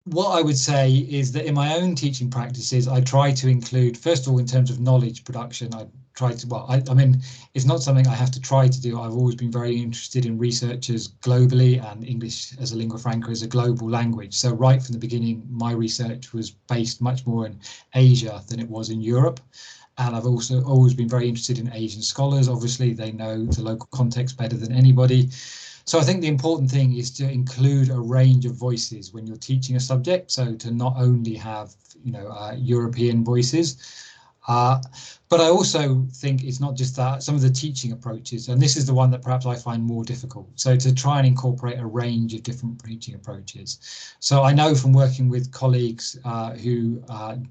what I would say is that in my own teaching practices, I try to include, first of all, in terms of knowledge production, I try to, well, I mean, it's not something I have to try to do. I've always been very interested in researchers globally, and English as a lingua franca is a global language. So right from the beginning, my research was based much more in Asia than it was in Europe. And I've also always been very interested in Asian scholars. Obviously, they know the local context better than anybody. So I think the important thing is to include a range of voices when you're teaching a subject. So to not only have, you know, European voices, but I also think it's not just that, some of the teaching approaches, and this is the one that perhaps I find more difficult. So to try and incorporate a range of different teaching approaches. So I know from working with colleagues who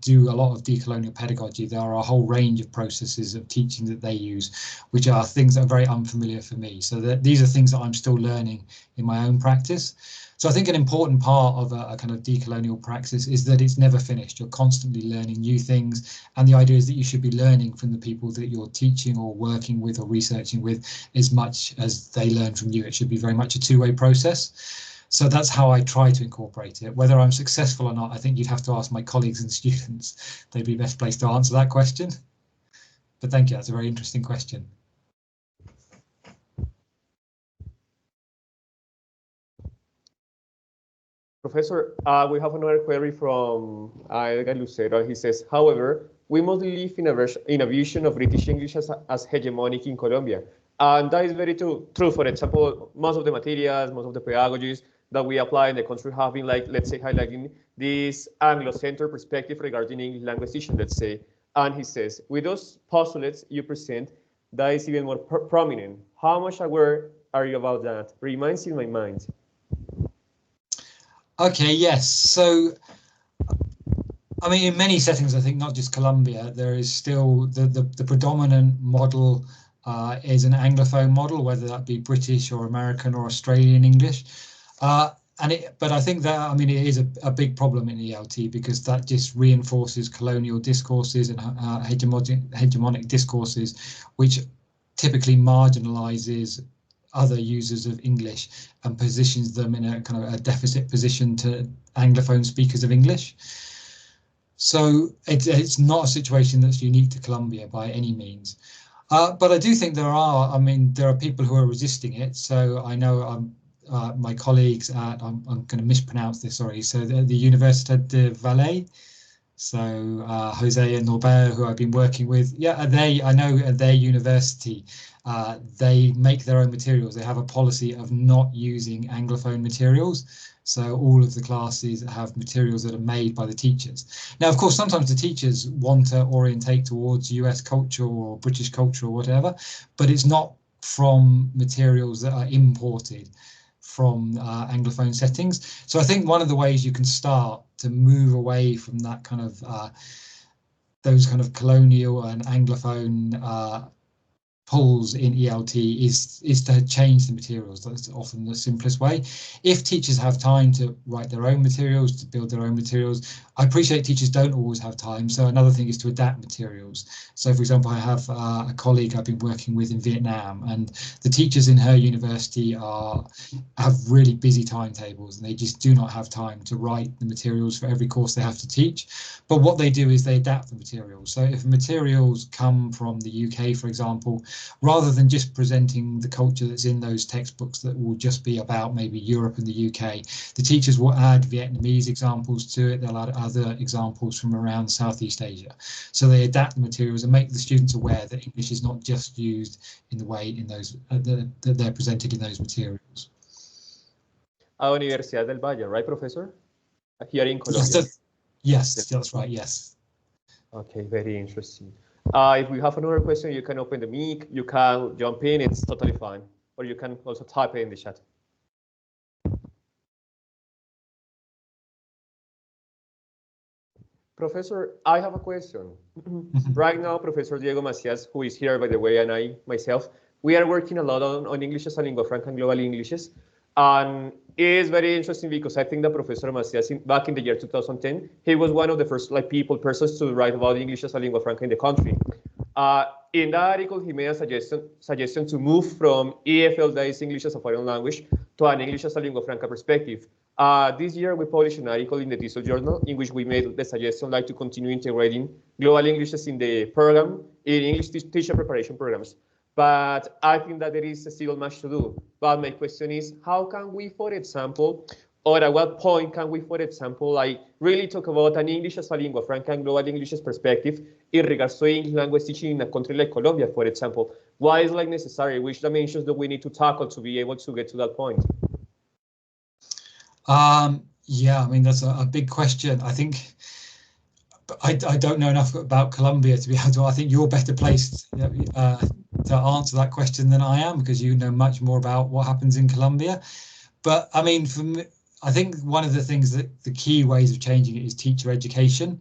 do a lot of decolonial pedagogy, there are a whole range of processes of teaching that they use, which are things that are very unfamiliar for me. So these are things that I'm still learning in my own practice. So I think an important part of a kind of decolonial praxis is that it's never finished. You're constantly learning new things. And the idea is that you should be learning from the people that you're teaching or working with or researching with as much as they learn from you. It should be very much a two-way process. So that's how I try to incorporate it. Whether I'm successful or not, I think you'd have to ask my colleagues and students. They'd be best placed to answer that question. But thank you. That's a very interesting question. Professor, we have another query from Edgar Lucero. He says, however, we mostly live in a vision of British English as hegemonic in Colombia. And that is very true. For example, most of the materials, most of the pedagogies that we apply in the country have been, like, let's say, highlighting this Anglo-centered perspective regarding English language teaching, let's say. And he says, with those postulates you present, that is even more prominent. How much aware are you about that? Remains in my mind. Okay, yes. So, I mean, in many settings, I think not just Colombia, there is still the predominant model is an Anglophone model, whether that be British or American or Australian English. But I think that, I mean, it is a big problem in ELT because that just reinforces colonial discourses and hegemonic discourses, which typically marginalizes other users of English and positions them in a kind of a deficit position to Anglophone speakers of English. So it's not a situation that's unique to Colombia by any means. But I do think there are people who are resisting it. So I know my colleagues at, I'm going to mispronounce this, sorry. So the Universidad de Valle. So Jose and Norbert, who I've been working with, I know at their university, they make their own materials. They have a policy of not using Anglophone materials. So all of the classes have materials that are made by the teachers. Now, of course, sometimes the teachers want to orientate towards US culture or British culture or whatever, but it's not from materials that are imported from Anglophone settings. So I think one of the ways you can start to move away from that kind of those kind of colonial and Anglophone pulls in ELT is to change the materials. That's often the simplest way. If teachers have time to write their own materials, to build their own materials, I appreciate teachers don't always have time. So another thing is to adapt materials. So for example, I have a colleague I've been working with in Vietnam, and the teachers in her university have really busy timetables, and they just do not have time to write the materials for every course they have to teach. But what they do is they adapt the materials. So if materials come from the UK, for example, rather than just presenting the culture that's in those textbooks that will just be about maybe Europe and the UK, the teachers will add Vietnamese examples to it. They'll add other examples from around Southeast Asia. So they adapt the materials and make the students aware that English is not just used in the way in those that they're presented in those materials. Universidad del Valle, right, Professor? Here in Colombia. Yes, that's right, yes. Okay, very interesting. If we have another question, you can open the mic, you can jump in, it's totally fine. Or you can also type it in the chat. Professor, I have a question. Right now, Professor Diego Macias, who is here, by the way, and I myself, we are working a lot on Englishes and Lingua Franca and Global Englishes. And it is very interesting because I think that Professor Macias, back in the year 2010, he was one of the first persons to write about English as a lingua franca in the country. In that article, he made a suggestion to move from EFL, that is English as a foreign language, to an English as a lingua franca perspective. This year, we published an article in the TESOL journal in which we made the suggestion to continue integrating global Englishes in the program, in English teacher preparation programs. But I think that there is still much to do. But my question is, how can we, for example, or at what point can we, for example, really talk about an English as a lingua franca and global Englishes perspective in regards to English language teaching in a country like Colombia, for example? Why is necessary? Which dimensions do we need to tackle to be able to get to that point? Yeah, I mean, that's a big question. I think I don't know enough about Colombia to be able to. I think you're better placed to answer that question than I am, because you know much more about what happens in Colombia. But I mean, for me, I think one of the things that the key ways of changing it is teacher education.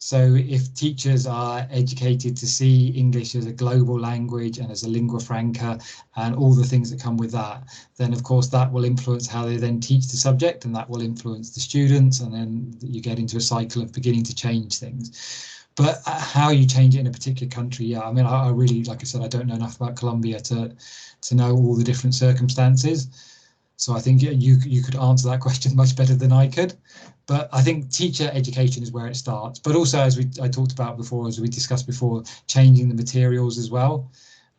So if teachers are educated to see English as a global language and as a lingua franca and all the things that come with that, then of course that will influence how they then teach the subject, and that will influence the students, and then you get into a cycle of beginning to change things. But how you change it in a particular country, yeah, I mean, I really, like I said, I don't know enough about Colombia to know all the different circumstances. So I think you could answer that question much better than I could. But I think teacher education is where it starts. But also, as I talked about before, as we discussed before, changing the materials as well,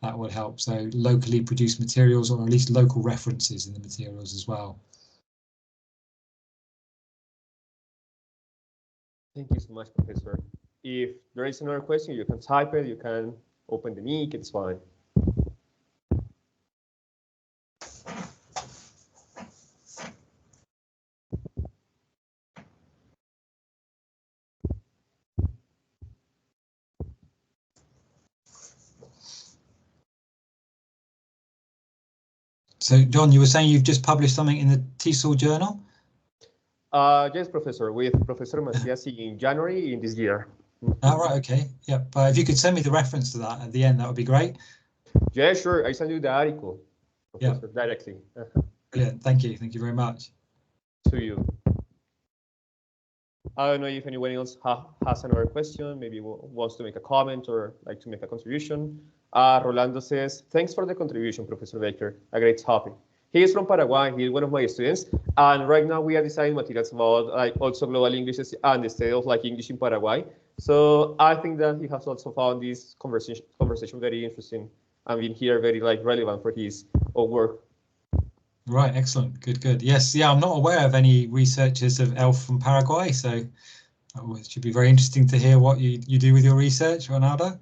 that would help. So locally produced materials, or at least local references in the materials as well. Thank you so much, Professor. If there is another question, you can type it, you can open the mic, it's fine. So, John, you were saying you've just published something in the TESOL journal? Yes, Professor, with Professor Macias in January in this year. Oh, right, okay. Yeah, but if you could send me the reference to that at the end, that would be great. Yeah, sure. I send you the article, Professor, directly. Brilliant. Thank you. Thank you very much. To you. I don't know if anyone else has another question, maybe wants to make a comment or like to make a contribution. Rolando says, thanks for the contribution, Professor Baker. A great topic. He is from Paraguay. He is one of my students, and right now we are designing materials about like also global English and the state of like English in Paraguay. So I think that he has also found this conversation very interesting and been here very like relevant for his own work. Right, excellent, good. Yes, yeah, I'm not aware of any researchers of ELF from Paraguay, so it should be very interesting to hear what you do with your research, Ronaldo.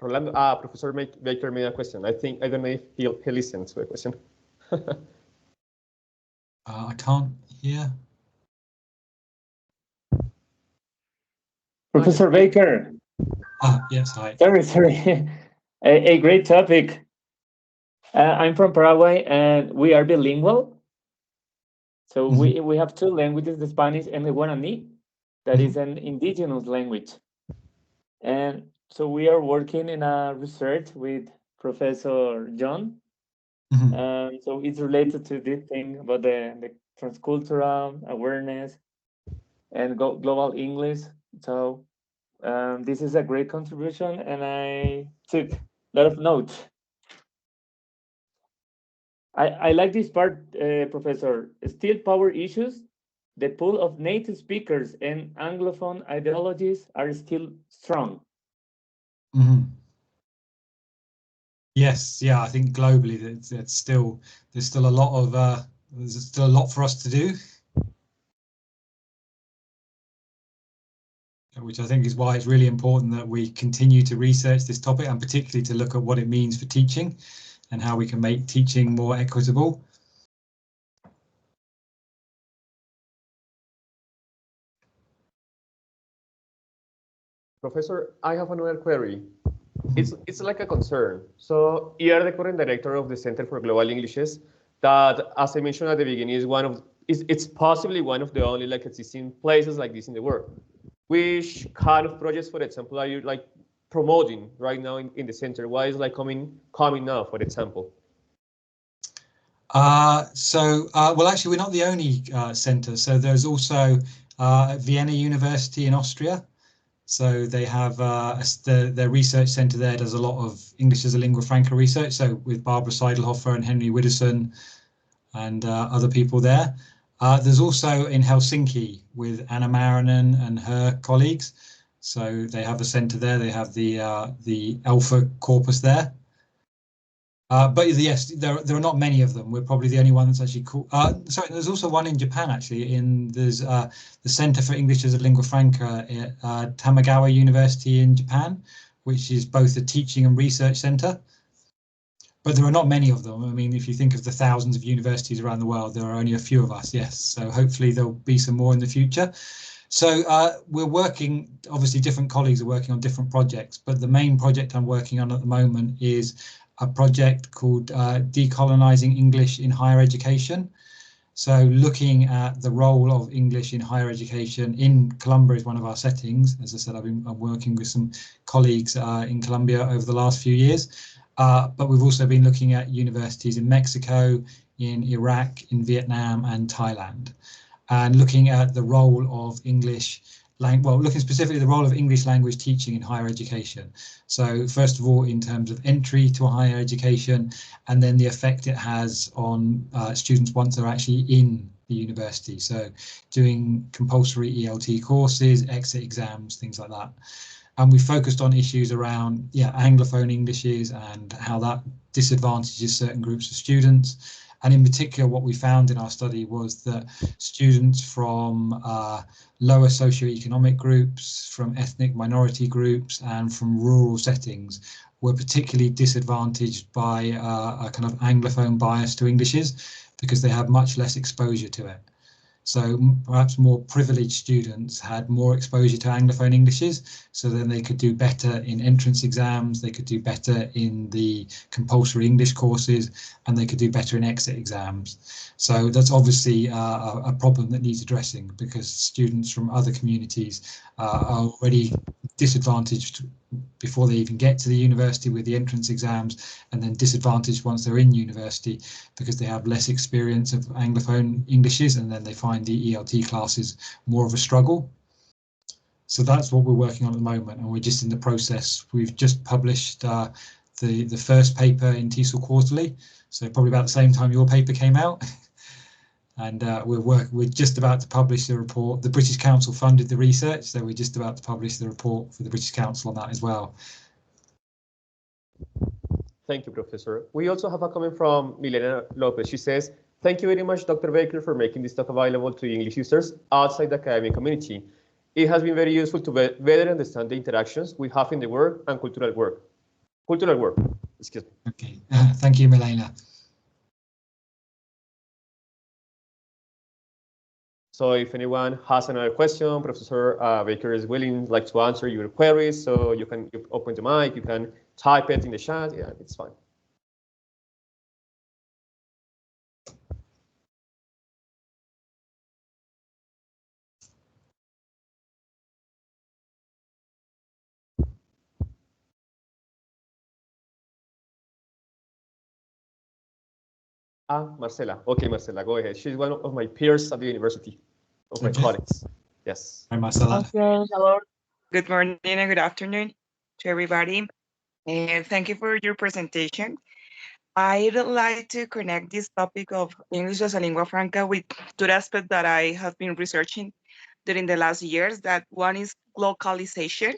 Rolando, Professor Baker made a question. I don't know if he listened to the question. I can't hear. Professor Baker. Yes, hi. Sorry. A great topic. I'm from Paraguay and we are bilingual. So we have two languages, the Spanish and the Guarani, that is an indigenous language. And so we are working in a research with Professor John. So it's related to this thing about the transcultural awareness and global English. So this is a great contribution, and I took a lot of notes. I like this part, Professor. Still power issues. The pool of native speakers and Anglophone ideologies are still strong. Yes, yeah, I think globally there's still a lot of there's still a lot for us to do, which I think is why it's really important that we continue to research this topic, and particularly to look at what it means for teaching and how we can make teaching more equitable. Professor, I have another query. It's like a concern. So you are the current director of the Center for Global Englishes that, as I mentioned at the beginning, it's possibly one of the only like existing places like this in the world. Which kind of projects, for example, are you like promoting right now in the center? Why is like coming now, for example? Well, actually, we're not the only center. So there's also Vienna University in Austria. So they have their research center there does a lot of English as a lingua franca research. So with Barbara Seidelhofer and Henry Widdowson and other people there. There's also in Helsinki with Anna Marinen and her colleagues. So they have a center there. They have the Alpha Corpus there. But yes, there are not many of them. We're probably the only one that's actually cool. Sorry, there's also one in Japan actually. There's the Center for English as a Lingua Franca at Tamagawa University in Japan, which is both a teaching and research center. But there are not many of them. I mean, if you think of the thousands of universities around the world, there are only a few of us. Yes, so hopefully there'll be some more in the future. So we're working. Obviously, different colleagues are working on different projects, but the main project I'm working on at the moment is a project called Decolonizing English in Higher Education. So looking at the role of English in higher education in Colombia is one of our settings. As I said, I'm working with some colleagues in Colombia over the last few years, but we've also been looking at universities in Mexico, in Iraq, in Vietnam and Thailand, and looking at the role of looking specifically at the role of English language teaching in higher education. So first of all, in terms of entry to higher education, and then the effect it has on students once they're actually in the university. So doing compulsory ELT courses, exit exams, things like that. And we focused on issues around Anglophone Englishes and how that disadvantages certain groups of students. And in particular, what we found in our study was that students from lower socioeconomic groups, from ethnic minority groups, and from rural settings were particularly disadvantaged by a kind of Anglophone bias to Englishes because they had much less exposure to it. So perhaps more privileged students had more exposure to Anglophone Englishes, so then they could do better in entrance exams, they could do better in the compulsory English courses, and they could do better in exit exams. So that's obviously a problem that needs addressing because students from other communities are already disadvantaged before they even get to the university with the entrance exams, and then disadvantaged once they're in university because they have less experience of Anglophone Englishes, and then they find the ELT classes more of a struggle. So that's what we're working on at the moment, and we're just in the process. We've just published the first paper in TESOL Quarterly, so probably about the same time your paper came out. And we're just about to publish the report. The British Council funded the research, so we're just about to publish the report for the British Council on that as well. Thank you, Professor. We also have a comment from Milena Lopez. She says, thank you very much, Dr. Baker, for making this talk available to English users outside the academic community. It has been very useful to better understand the interactions we have in the work and cultural work. Excuse me. Okay, thank you, Milena. So if anyone has another question, Professor Baker is willing to answer your queries. So you can open the mic, you can type it in the chat. Yeah, it's fine. Marcela. Okay, Marcela, go ahead. She's one of my peers at the university, of my colleagues. Yes. Hi, Marcela. Okay, hello. Good morning and good afternoon to everybody. And thank you for your presentation. I'd like to connect this topic of English as a lingua franca with two aspects that I have been researching during the last years. That one is localization.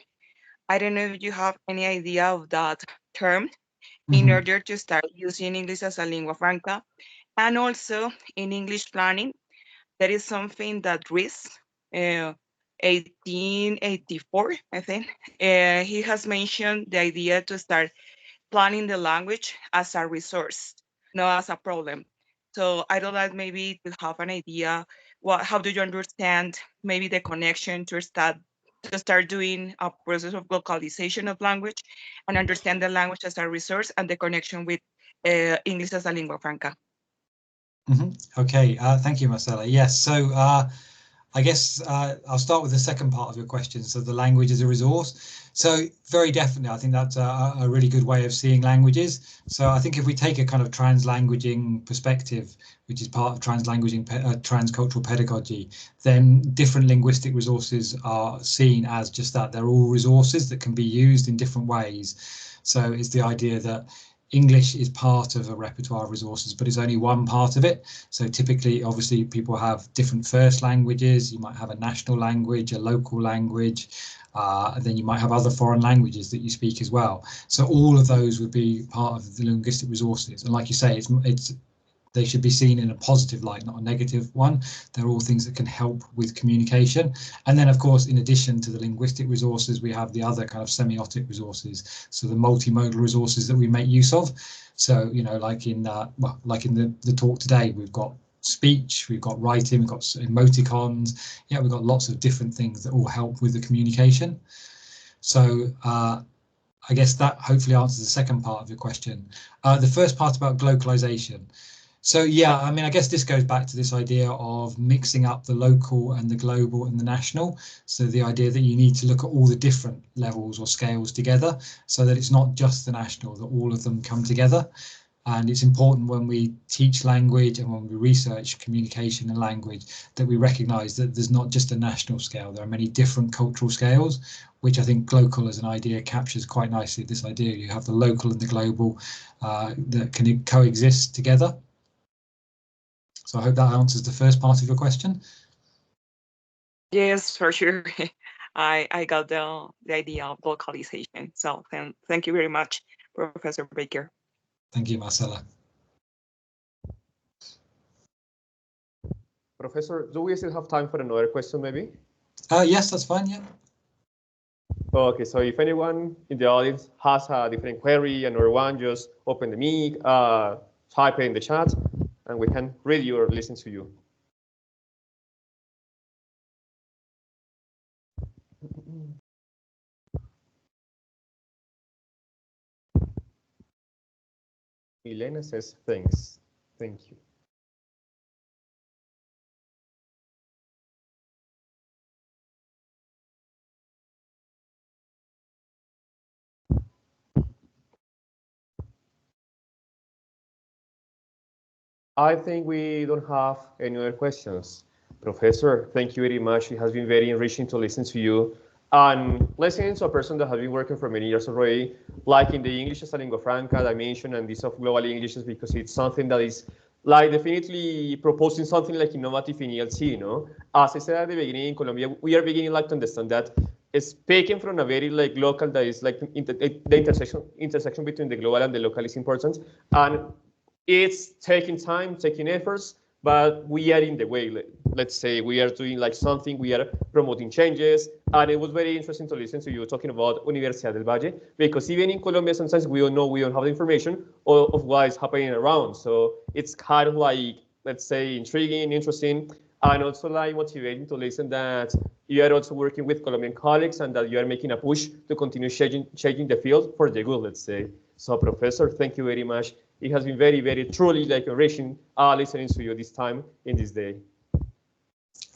I don't know if you have any idea of that term in order to start using English as a lingua franca. And also in English planning, there is something that Rees, 1884, I think, he has mentioned the idea to start planning the language as a resource, not as a problem. So I don't like maybe to have an idea, how do you understand maybe the connection to start doing a process of localization of language and understand the language as a resource and the connection with English as a lingua franca. Okay, thank you, Marcela. Yes, so I guess I'll start with the second part of your question. So the language as a resource. So very definitely, I think that's a really good way of seeing languages. So I think if we take a kind of translanguaging perspective, which is part of transcultural pedagogy, then different linguistic resources are seen as just that. They're all resources that can be used in different ways. So it's the idea that English is part of a repertoire of resources, but it's only one part of it. So typically, obviously, people have different first languages. You might have a national language, a local language, and then you might have other foreign languages that you speak as well. So all of those would be part of the linguistic resources. And like you say, they should be seen in a positive light, not a negative one. They're all things that can help with communication. And then, of course, in addition to the linguistic resources, we have the other kind of semiotic resources. So the multimodal resources that we make use of. So, you know, like in the talk today, we've got speech, we've got writing, we've got emoticons. Yeah, we've got lots of different things that all help with the communication. So I guess that hopefully answers the second part of your question. The first part about globalization. So yeah, I mean, I guess this goes back to this idea of mixing up the local and the global and the national. So the idea that you need to look at all the different levels or scales together so that it's not just the national, that all of them come together. And it's important when we teach language and when we research communication and language that we recognize that there's not just a national scale. There are many different cultural scales, which I think global as an idea captures quite nicely. This idea you have the local and the global that can coexist together. So I hope that answers the first part of your question. Yes, for sure. I got the idea of localization. So thank you very much, Professor Baker. Thank you, Marcela. Professor, do we still have time for another question, maybe? Yes, that's fine, yeah. Okay, so if anyone in the audience has a different query, another one, just open the mic, type it in the chat, and we can read you or listen to you. Elena says thanks. Thank you. I think we don't have any other questions. Professor, thank you very much. It has been very enriching to listen to you. And listening to a person that has been working for many years already, like in the English as a lingua franca dimension and this of global Englishes, because it's something that is like definitely proposing something like innovative in ELT, you know. As I said at the beginning, in Colombia, we are beginning like to understand that speaking from a very like local that is like the intersection between the global and the local is important, and it's taking time, taking efforts, but we are in the way. Let's say we are doing like something, we are promoting changes, and it was very interesting to listen to you talking about Universidad del Valle, because even in Colombia, sometimes we don't know, we don't have the information of what is happening around. So it's kind of like, let's say, intriguing, interesting, and also like motivating to listen that you are also working with Colombian colleagues and that you are making a push to continue changing the field for the good, let's say. So, Professor, thank you very much. It has been very, very truly like enriching listening to you this time in this day.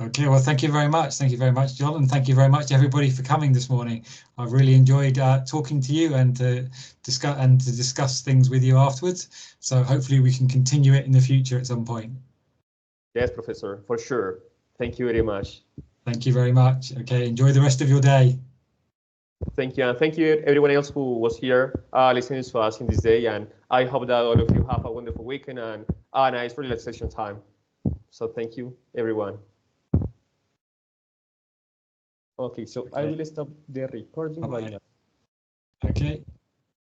Okay, well, thank you very much. Thank you very much, John, and thank you very much to everybody for coming this morning. I've really enjoyed talking to you and to discuss things with you afterwards. So hopefully we can continue it in the future at some point. Yes, Professor, for sure. Thank you very much. Thank you very much. Okay, enjoy the rest of your day. Thank you, and thank you everyone else who was here listening to us in this day. And I hope that all of you have a wonderful weekend and a nice relaxation time. So thank you, everyone. Okay, so I will stop the recording. Okay.